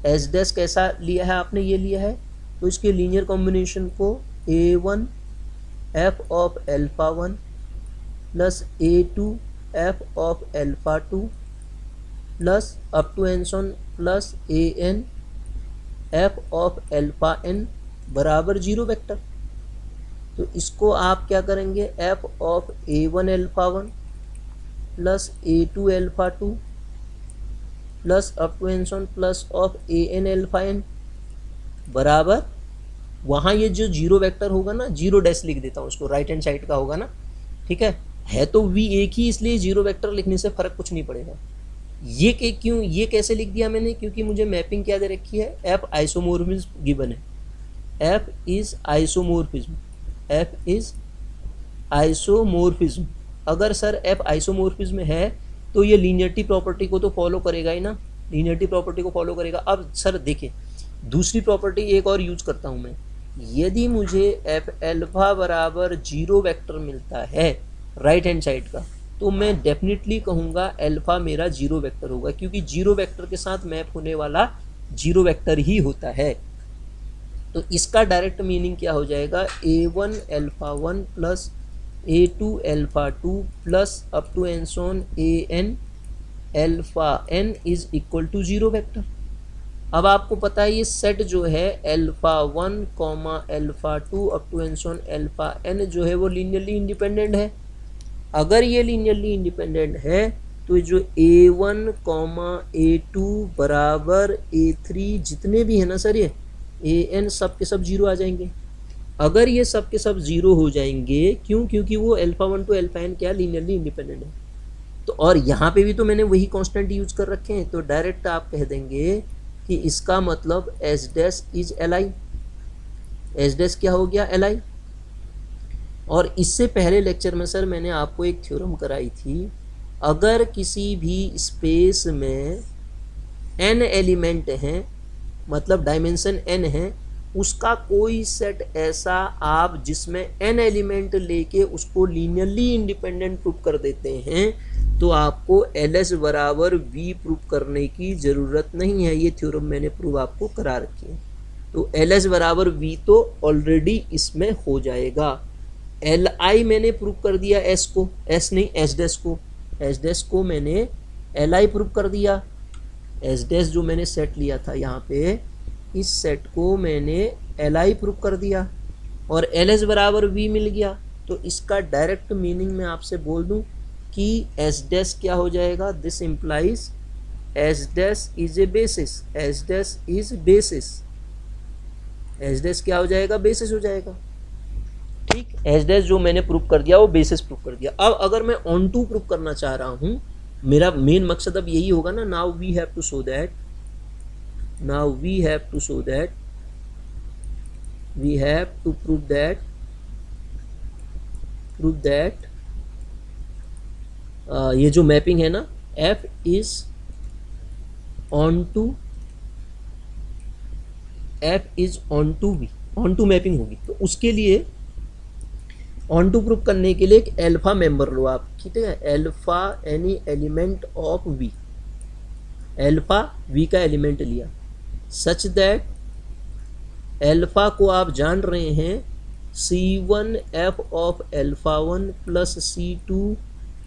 एस डैश कैसा लिया है आपने, ये लिया है, तो इसके लीनियर कॉम्बिनेशन को A1 f of alpha 1 plus A2 f of alpha 2 plus up to N so on plus AN f of alpha n बराबर 0 वेक्टर। तो इसको आप क्या करेंगे, f of A1 alpha 1 plus A2 alpha 2 plus up to N so on plus of AN alpha n बराबर, वहाँ ये जो 0 वेक्टर होगा ना, 0 डैश लिख देता हूँ उसको, राइट हैंड साइड का होगा ना, ठीक है तो V एक ही, इसलिए 0 वेक्टर लिखने से फ़र्क कुछ नहीं पड़ेगा। ये क्यों, ये कैसे लिख दिया मैंने, क्योंकि मुझे मैपिंग क्या दे रखी है, f आइसोमोर्फिज्म गिवन है, f is isomorphism, f is isomorphism. अगर सर f आइसोमोर्फिज्म है तो ये लीनियरिटी प्रॉपर्टी को तो फॉलो करेगा ही ना, लीनियरिटी प्रॉपर्टी को फॉलो करेगा। अब सर देखिए, दूसरी प्रॉपर्टी एक और यूज करता हूँ मैं, यदि मुझे f एल्फा बराबर 0 वेक्टर मिलता है राइट हैंड साइड का, तो मैं डेफिनेटली कहूँगा एल्फा मेरा 0 वेक्टर होगा, क्योंकि 0 वेक्टर के साथ मैप होने वाला 0 वेक्टर ही होता है। तो इसका डायरेक्ट मीनिंग क्या हो जाएगा, A1 alpha 1 plus A2 alpha 2 plus up to N so on AN alpha n is equal to 0 vector. अब आपको पता है ये सेट जो है alpha 1 comma alpha 2 up to N so on alpha n जो है वो लीनियरली इंडिपेंडेंट है। अगर ये लीनियरली इंडिपेंडेंट है तो जो A1 कॉमा A2 बराबर A3 जितने भी है ना सर, ये AN सब के सब 0 आ जाएंगे। अगर ये सब के सब 0 हो जाएंगे, क्यों, क्योंकि वो एल्फा 1 टू एल्फा n क्या लीनियरली इंडिपेंडेंट है। तो और यहाँ पे भी तो मैंने वही कांस्टेंट यूज कर रखे हैं, तो डायरेक्ट आप कह देंगे कि इसका मतलब S dash is Li, S dash क्या हो गया, Li। और इससे पहले लेक्चर में सर मैंने आपको एक थ्योरम कराई थी, अगर किसी भी स्पेस में n एलिमेंट हैं, मतलब डायमेंशन n है, उसका कोई सेट ऐसा आप जिसमें n एलिमेंट लेके उसको लीनियरली इंडिपेंडेंट प्रूव कर देते हैं, तो आपको LS बराबर V प्रूव करने की ज़रूरत नहीं है। ये थ्योरम मैंने प्रूव आपको करा रखी है। तो LS बराबर V तो ऑलरेडी इसमें हो जाएगा। Li मैंने प्रूव कर दिया, S को, S नहीं S डैश को, S डैश को मैंने Li प्रूव कर दिया। S डैश जो मैंने सेट लिया था यहाँ पे, इस सेट को मैंने Li प्रूव कर दिया और LS बराबर V मिल गया। तो इसका डायरेक्ट मीनिंग मैं आपसे बोल दूं कि S डैश क्या हो जाएगा, this implies S dash is a basis, S dash is basis, S dash क्या हो जाएगा, बेसिस हो जाएगा। ठीक, S डैश जो मैंने प्रूव कर दिया वो बेसिस प्रूव कर दिया। अब अगर मैं ऑन टू प्रूव करना चाह रहा हूँ, मेरा मेन मकसद अब यही होगा ना, now we have to show that, now we have to show that, we have to prove that ये जो मैपिंग है ना, F is on to V, on to mapping होगी। तो उसके लिए ऑन टू प्रूव करने के लिए एक एल्फा मेंबर लो आप, ठीक है, alpha any element of V, alpha V का एलिमेंट लिया, सच दैट एल्फा को आप जान रहे हैं C1 f of alpha 1 plus C2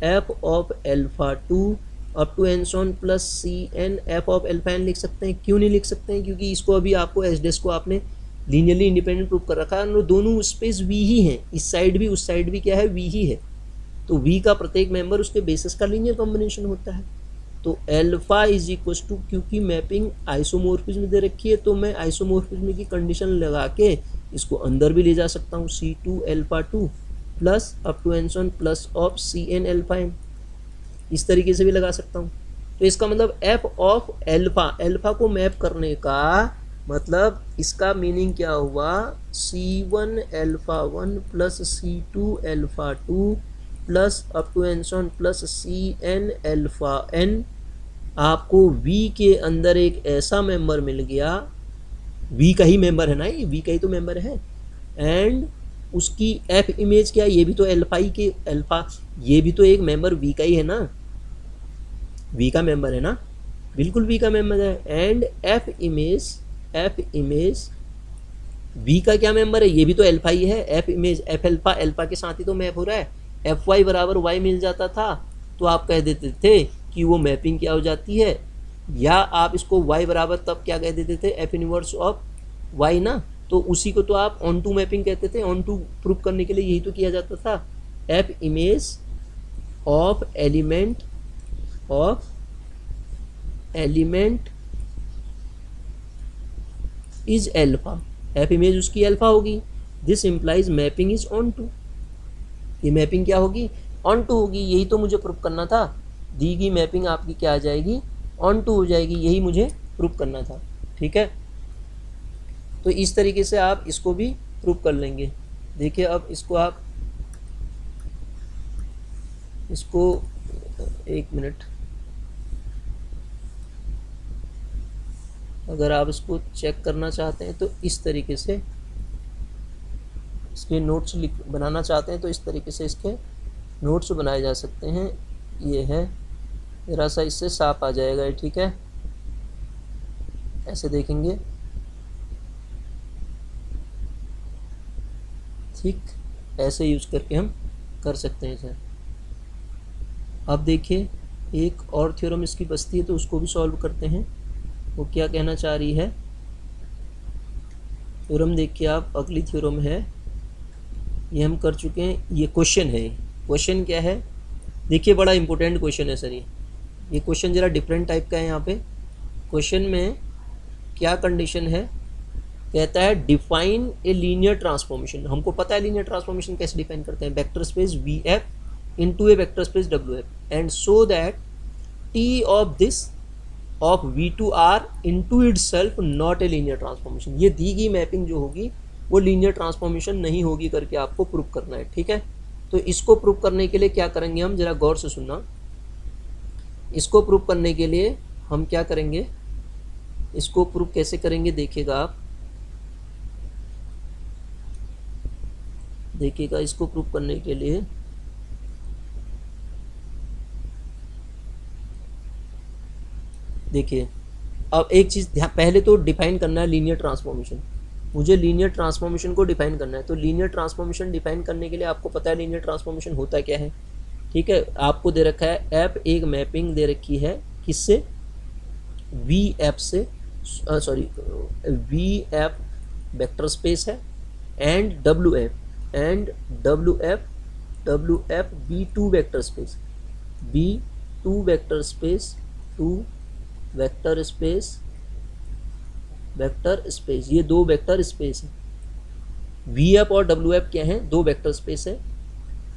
f of alpha 2 up to N so on plus CN f of alpha n लिख सकते हैं। क्यों नहीं लिख सकते हैं, क्योंकि इसको अभी आपको S डैश को आपने लीनियरली इंडिपेंडेंट प्रूव कर रखा है, दोनों स्पेस V ही हैं, इस साइड भी उस साइड भी क्या है, V ही है। तो V का प्रत्येक मेंबर उसके बेसिस का लीनियर कॉम्बिनेशन होता है। तो एल्फा इज इक्वल टू, क्योंकि मैपिंग आइसोमोर्फिज्म दे रखी है तो मैं आइसोमोर्फिज्म की कंडीशन लगा के इसको अंदर भी ले जा सकता हूँ, C2 alpha 2 plus up to N so on plus of CN alpha n, इस तरीके से भी लगा सकता हूँ। तो इसका मतलब F ऑफ एल्फा, एल्फा को मैप करने का मतलब इसका मीनिंग क्या हुआ, C1 alpha 1 plus C2 alpha 2 plus up to N so on plus CN alpha n। आपको V के अंदर एक ऐसा मेंबर मिल गया, V का ही मेंबर है ना, ये V का ही तो मेंबर है, एंड उसकी F इमेज क्या है, ये भी तो एल्फा ही के, एल्फा ये भी तो एक मेंबर V का ही है ना, वी का मेंबर है ना, बिल्कुल वी का मेंबर है। एंड एफ इमेज वी का क्या मेंबर है, ये भी तो एल्फा ही है। एफ इमेज एफ एल्फा के साथ ही तो मैप हो रहा है। एफ वाई बराबर वाई मिल जाता था तो आप कह देते थे कि वो मैपिंग क्या हो जाती है, या आप इसको वाई बराबर तब क्या कह देते थे, एफ इनवर्स ऑफ वाई ना, तो उसी को तो आप ऑन टू मैपिंग कहते थे। ऑन टू प्रूफ करने के लिए यही तो किया जाता था। F image of element is alpha, F image उसकी एल्फा होगी। This implies mapping is onto, ये मैपिंग क्या होगी, ऑन टू होगी। यही तो मुझे प्रूफ करना था, दी गई मैपिंग आपकी क्या आ जाएगी, ऑन टू हो जाएगी, यही मुझे प्रूफ करना था। ठीक है, तो इस तरीके से आप इसको भी प्रूफ कर लेंगे। देखिए अब इसको आप इसको एक मिनट, अगर आप इसको चेक करना चाहते हैं तो इस तरीके से इसके नोट्स बनाना चाहते हैं तो इस तरीके से इसके नोट्स बनाए जा सकते हैं। ये है, ज़रा सा इससे साफ आ जाएगा। ठीक है, ऐसे देखेंगे, ठीक, ऐसे यूज़ करके हम कर सकते हैं इसे। अब देखिए एक और थ्योरम इसकी बचती है तो उसको भी सॉल्व करते हैं। वो क्या कहना चाह रही है, थ्योरम देखिए आप, अगली थ्योरम है, ये हम कर चुके हैं। ये क्वेश्चन है, क्वेश्चन क्या है देखिए, बड़ा इंपॉर्टेंट क्वेश्चन है सर। ये क्वेश्चन ज़रा डिफरेंट टाइप का है। यहाँ पे क्वेश्चन में क्या कंडीशन है, कहता है डिफाइन ए लीनियर ट्रांसफॉर्मेशन। हमको पता है लीनियर ट्रांसफॉर्मेशन कैसे डिफाइन करते हैं, vector space V F into a vector space W F and so that T of this of V to R into itself not a linear transformation. ये दी गई mapping जो होगी वो linear transformation नहीं होगी करके आपको प्रूफ करना है। ठीक है, तो इसको प्रूफ करने के लिए क्या करेंगे हम, जरा गौर से सुनना। इसको प्रूफ करने के लिए हम क्या करेंगे, इसको प्रूफ कैसे करेंगे देखिएगा आप, देखिएगा इसको प्रूफ करने के लिए देखिए, अब एक चीज़ पहले तो डिफाइन करना है लीनियर ट्रांसफॉर्मेशन। मुझे लीनियर ट्रांसफॉर्मेशन को डिफाइन करना है, तो लीनियर ट्रांसफॉर्मेशन डिफाइन करने के लिए आपको पता है लीनियर ट्रांसफॉर्मेशन होता क्या है। ठीक है, आपको दे रखा है एफ, एक मैपिंग दे रखी है किससे, वी एफ से, sorry V F vector space है, and W F be two vector space, be two vector space, two vector space, ये दो वेक्टर स्पेस है। वी एफ और डब्ल्यू एफ क्या है, दो वेक्टर स्पेस है,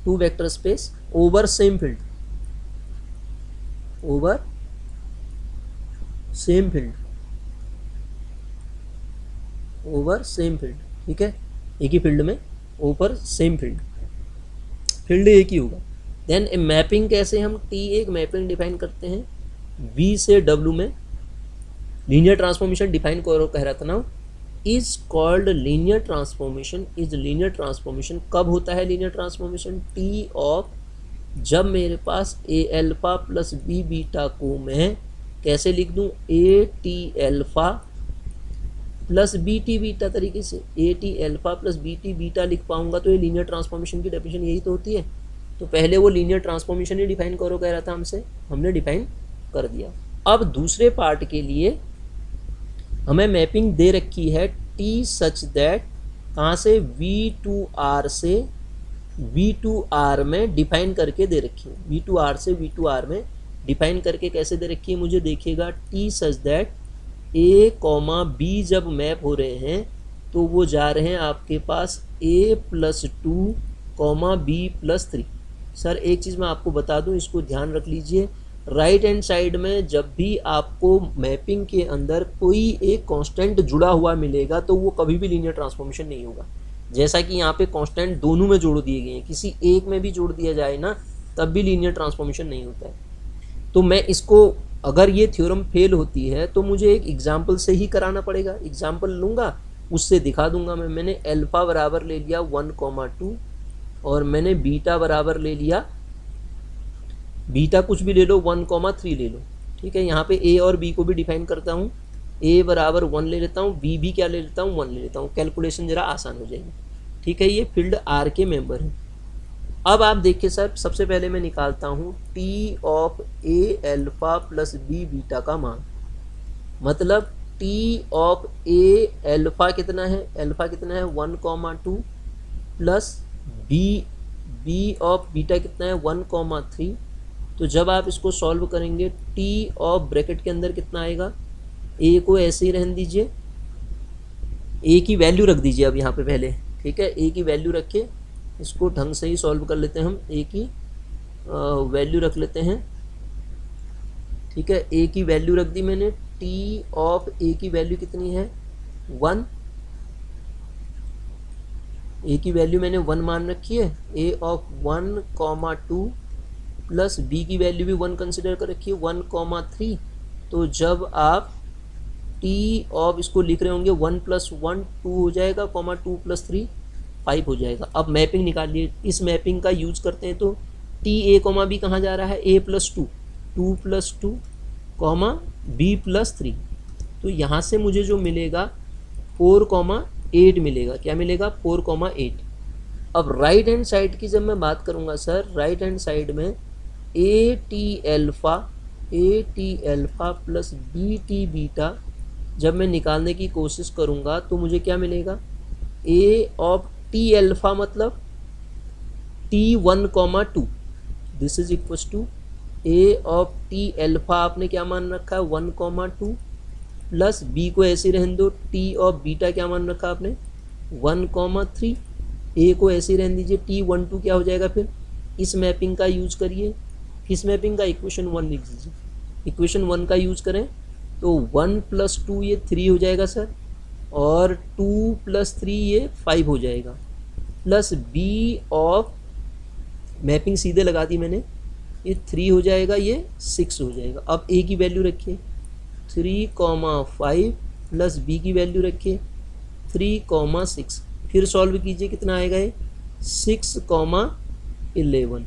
two vector space over same field, ठीक है, एक ही फील्ड में ओवर सेम फील्ड एक ही होगा। देन ए मैपिंग कैसे हम टी एक मैपिंग डिफाइन करते हैं V से W में, लीनियर ट्रांसफॉर्मेशन डिफाइन करो कह रहा था ना, is called linear transformation. Is linear transformation कब होता है लीनियर ट्रांसफॉर्मेशन, टी ऑफ, जब मेरे पास a alpha plus b beta को मैं कैसे लिख दूं, a T alpha plus b T beta तरीके से, a T alpha plus b T beta लिख पाऊंगा तो ये लीनियर ट्रांसफॉर्मेशन की डेफिनेशन यही तो होती है। तो पहले वो लीनियर ट्रांसफॉर्मेशन ही डिफाइन करो कह रहा था हमसे, हमने डिफाइन कर दिया। अब दूसरे पार्ट के लिए हमें मैपिंग दे रखी है टी सच दैट, कहाँ से, V2R से V2R में डिफाइन करके दे रखी है, V2R से V2R में डिफाइन करके कैसे दे रखी है मुझे देखिएगा, T such that A, B जब मैप हो रहे हैं तो वो जा रहे हैं आपके पास A+2, B+3। सर एक चीज़ मैं आपको बता दूं, इसको ध्यान रख लीजिए, राइट हैंड साइड में जब भी आपको मैपिंग के अंदर कोई एक कांस्टेंट जुड़ा हुआ मिलेगा तो वो कभी भी लीनियर ट्रांसफॉर्मेशन नहीं होगा। जैसा कि यहाँ पे कांस्टेंट दोनों में जोड़ दिए गए हैं, किसी एक में भी जोड़ दिया जाए ना तब भी लीनियर ट्रांसफॉर्मेशन नहीं होता है। तो मैं इसको, अगर ये थ्योरम फेल होती है तो मुझे एक एग्जाम्पल से ही कराना पड़ेगा। एग्जाम्पल लूँगा, उससे दिखा दूंगा मैंने एल्फा बराबर ले लिया 1,2 और मैंने बीटा बराबर ले लिया बीटा कुछ भी ले लो, 1,3 ले लो, ठीक है। यहाँ पे ए और बी को भी डिफाइन करता हूँ, ए बराबर 1 ले लेता हूँ, बी भी क्या ले लेता हूँ, 1 ले लेता हूँ, कैलकुलेशन ज़रा आसान हो जाएगी, ठीक है। ये फील्ड आर के मेंबर है। अब आप देखिए सर, सबसे पहले मैं निकालता हूँ T of a alpha plus b beta का मान, मतलब टी ऑफ ए एल्फा कितना है, एल्फा कितना है 1,2 प्लस बी ऑफ बीटा कितना है 1,3। तो जब आप इसको सॉल्व करेंगे टी ऑफ ब्रैकेट के अंदर कितना आएगा, ए को ऐसे ही रहने दीजिए, ए की वैल्यू रख दीजिए अब यहाँ पे पहले, ठीक है। ए की वैल्यू रख के इसको ढंग से ही सॉल्व कर लेते हैं हम, ए की वैल्यू रख लेते हैं, ठीक है। ए की वैल्यू रख दी मैंने, टी ऑफ ए की वैल्यू कितनी है 1, ए की वैल्यू मैंने 1 मान रखी है, ए ऑफ 1,2 प्लस बी की वैल्यू भी 1 कंसिडर कर रखी है 1,3। तो जब आप टी ऑफ इसको लिख रहे होंगे 1 + 1 2 हो जाएगा, 2 + 3 5 हो जाएगा। अब मैपिंग निकालिए, इस मैपिंग का यूज करते हैं तो टी ए कॉमा बी कहाँ जा रहा है, a + 2 2 + 2 कॉमा b + 3। तो यहाँ से मुझे जो मिलेगा 4,8 मिलेगा, क्या मिलेगा 4,8। अब राइट हैंड साइड की जब मैं बात करूँगा सर, राइट हैंड साइड में a T alpha plus b T beta जब मैं निकालने की कोशिश करूँगा तो मुझे क्या मिलेगा, ए ऑफ टी एल्फ़ा मतलब t1,2, this is equal to a of T alpha आपने क्या मान रखा है 1,2 प्लस बी को ऐसे रहने दो, टी ऑफ बीटा क्या मान रखा आपने 1,3, ए को ऐसे रहने दीजिए, t12 क्या हो जाएगा फिर, इस मैपिंग का यूज करिए, किस मैपिंग का, इक्वेशन 1 लिख दीजिए, इक्वेशन 1 का यूज करें तो 1 + 2 ये 3 हो जाएगा सर, और 2 + 3 ये 5 हो जाएगा, प्लस बी ऑफ मैपिंग सीधे लगा दी मैंने, ये 3 हो जाएगा, ये 6 हो जाएगा। अब ए की वैल्यू रखिए 3,5 प्लस बी की वैल्यू रखिए 3,6, फिर सॉल्व कीजिए कितना आएगा ये 6,11।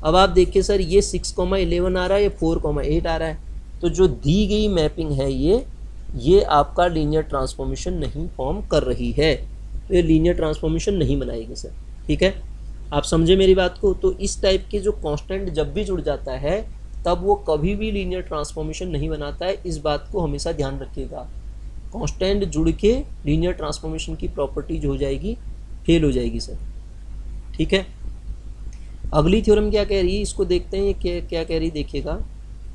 अब आप देखिए सर ये 6,11 आ रहा है, ये 4,8 आ रहा है, तो जो दी गई मैपिंग है ये आपका लीनियर ट्रांसफॉर्मेशन नहीं फॉर्म कर रही है, तो ये लीनियर ट्रांसफॉर्मेशन नहीं बनाएगी सर, ठीक है। आप समझे मेरी बात को। तो इस टाइप के जो कांस्टेंट जब भी जुड़ जाता है तब वो कभी भी लीनियर ट्रांसफॉर्मेशन नहीं बनाता है, इस बात को हमेशा ध्यान रखिएगा। कांस्टेंट जुड़ के लीनियर ट्रांसफॉर्मेशन की प्रॉपर्टी जो हो जाएगी फेल हो जाएगी सर, ठीक है। अगली थ्योरम क्या कह रही है, इसको देखते हैं ये क्या कह रही, देखिएगा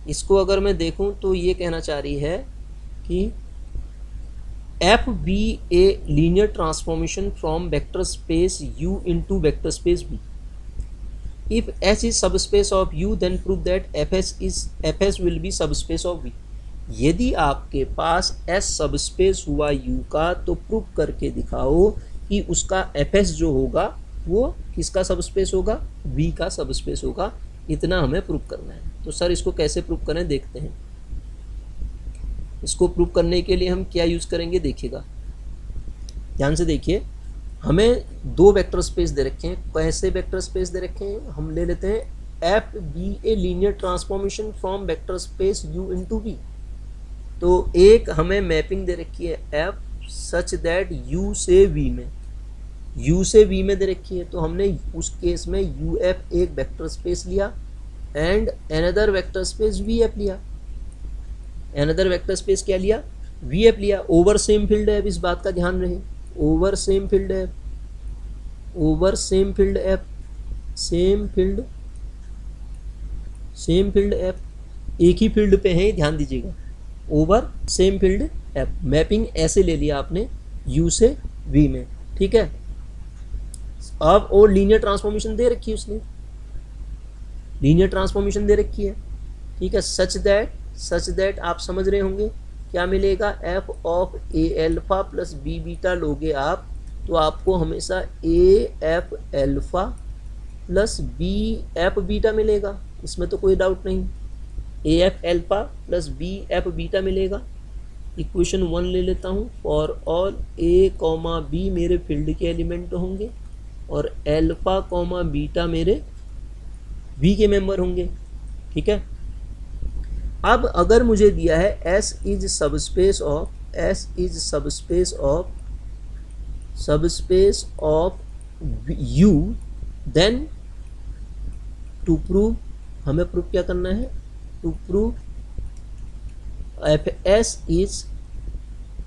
इसको अगर मैं देखूं तो ये कहना चाह रही है कि F be a linear transformation from vector space u into vector space v। If S is subspace of U, then prove that Fs will be subspace of V। यदि आपके पास S सबस्पेस हुआ U का तो prove करके दिखाओ कि उसका Fs जो होगा वो किसका सबस्पेस होगा, V का सबस्पेस होगा। इतना हमें प्रूव करना है। तो सर इसको कैसे प्रूव करें देखते हैं। इसको प्रूव करने के लिए हम क्या यूज़ करेंगे देखिएगा, ध्यान से देखिए। हमें 2 वेक्टर स्पेस दे रखे हैं, कैसे वेक्टर स्पेस दे रखे हैं, हम ले लेते हैं F be a linear transformation from vector space u into v। तो एक हमें मैपिंग दे रखी है एफ सच दैट u से v में, u से v में दे रखी है, तो हमने उस केस में uf एक वेक्टर स्पेस लिया and another vector space vf लिया, अनदर वेक्टर स्पेस क्या लिया, vf लिया। ओवर सेम फील्ड है, इस बात का ध्यान रहे, ओवर सेम फील्ड है, over same field F, same field F, एक ही फील्ड पे है, ध्यान दीजिएगा, over same field F. Mapping ऐसे ले लिया आपने u से v में, ठीक है। अब और लीनियर ट्रांसफॉर्मेशन दे रखी है उसने, लीनियर ट्रांसफॉर्मेशन दे रखी है, ठीक है। सच दैट आप समझ रहे होंगे क्या मिलेगा, F of a alpha plus b beta लोगे आप तो आपको हमेशा a F alpha plus b F beta मिलेगा, इसमें तो कोई डाउट नहीं। A F alpha plus b F beta मिलेगा। इक्वेशन 1 ले लेता हूँ, for all a comma b मेरे फील्ड के एलिमेंट होंगे और एल्फा कॉमा बीटा मेरे वी के मेंबर होंगे। ठीक है। अब अगर मुझे दिया है S is subspace of U, then to prove, हमें प्रूव क्या करना है, to prove Fs is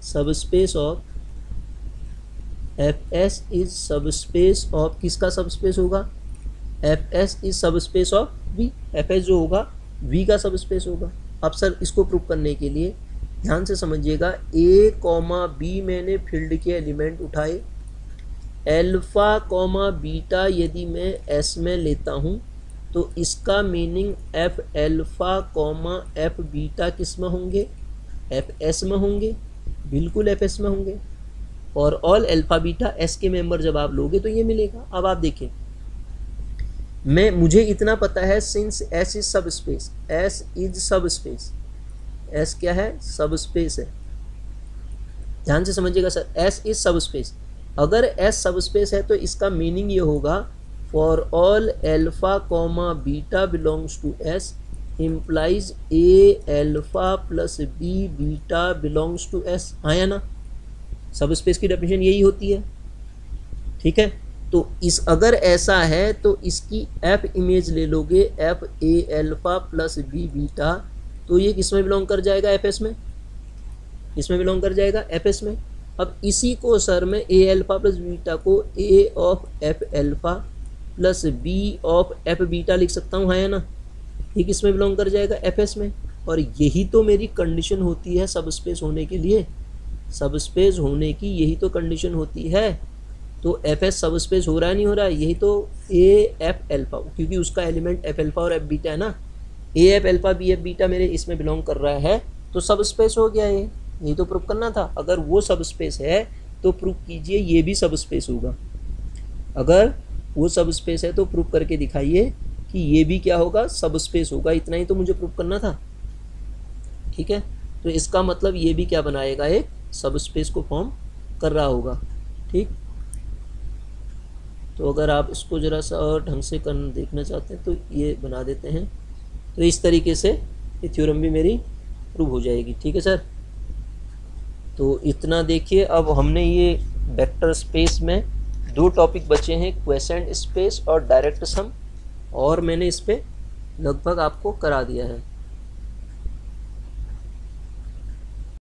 subspace of किसका सबस्पेस होगा, Fs is subspace of V, Fs जो होगा V का सबस्पेस होगा। अब सर इसको प्रूव करने के लिए ध्यान से समझिएगा, A, B मैंने फील्ड के एलिमेंट उठाए, अल्फा कॉमा बीटा यदि मैं S में लेता हूँ तो इसका meaning F alpha comma F beta किस में होंगे, Fs में होंगे, बिल्कुल Fs में होंगे। और ऑल अल्फा बीटा S के मेंबर जब आप लोगे तो ये मिलेगा। अब आप देखें, मुझे इतना पता है, since S is subspace, S क्या है, सबस्पेस है। ध्यान से समझिएगा सर, S इज सबस्पेस। अगर S सबस्पेस है तो इसका मीनिंग ये होगा, for all alpha comma beta belongs to S implies A alpha plus B beta belongs to S। हाँ या ना, सबस्पेस की डेफिनेशन यही होती है। ठीक है, तो अगर ऐसा है तो इसकी F इमेज ले लोगे, F A alpha plus B beta, तो ये किस में बिलोंग कर जाएगा, Fs में, इसमें बिलोंग कर जाएगा Fs में। अब इसी को सर मैं A अल्फा प्लस बीटा को A of F alpha plus B of F beta लिख सकता हूँ, हाँ या ना, ये किस में बिलोंग कर जाएगा, Fs में। और यही तो मेरी कंडीशन होती है सबस्पेस होने के लिए, सबस्पेस होने की यही तो कंडीशन होती है। तो Fs सबस्पेस हो रहा है नहीं हो रहा है, यही तो A F अल्फा, क्योंकि उसका एलिमेंट F अल्फा और F बीटा है ना, A F alpha B F beta मेरे इसमें बिलोंग कर रहा है, तो सबस्पेस हो गया ये, यही तो प्रूव करना था। अगर वो सबस्पेस है तो प्रूव कीजिए ये भी सबस्पेस होगा, अगर वो सबस्पेस है तो प्रूव करके दिखाइए कि ये भी क्या होगा, सबस्पेस होगा। इतना ही तो मुझे प्रूव करना था। ठीक है, तो इसका मतलब ये भी क्या बनाएगा, एक सबस्पेस को फॉर्म कर रहा होगा। ठीक, तो अगर आप इसको ज़रा सा और ढंग से देखना चाहते हैं तो ये बना देते हैं, तो इस तरीके से ये थ्योरम भी मेरी प्रूव हो जाएगी। ठीक है सर, तो इतना देखिए। अब हमने ये वेक्टर स्पेस में 2 टॉपिक बचे हैं, क्वेसेंट स्पेस और डायरेक्ट सम, और मैंने इस पर लगभग आपको करा दिया है।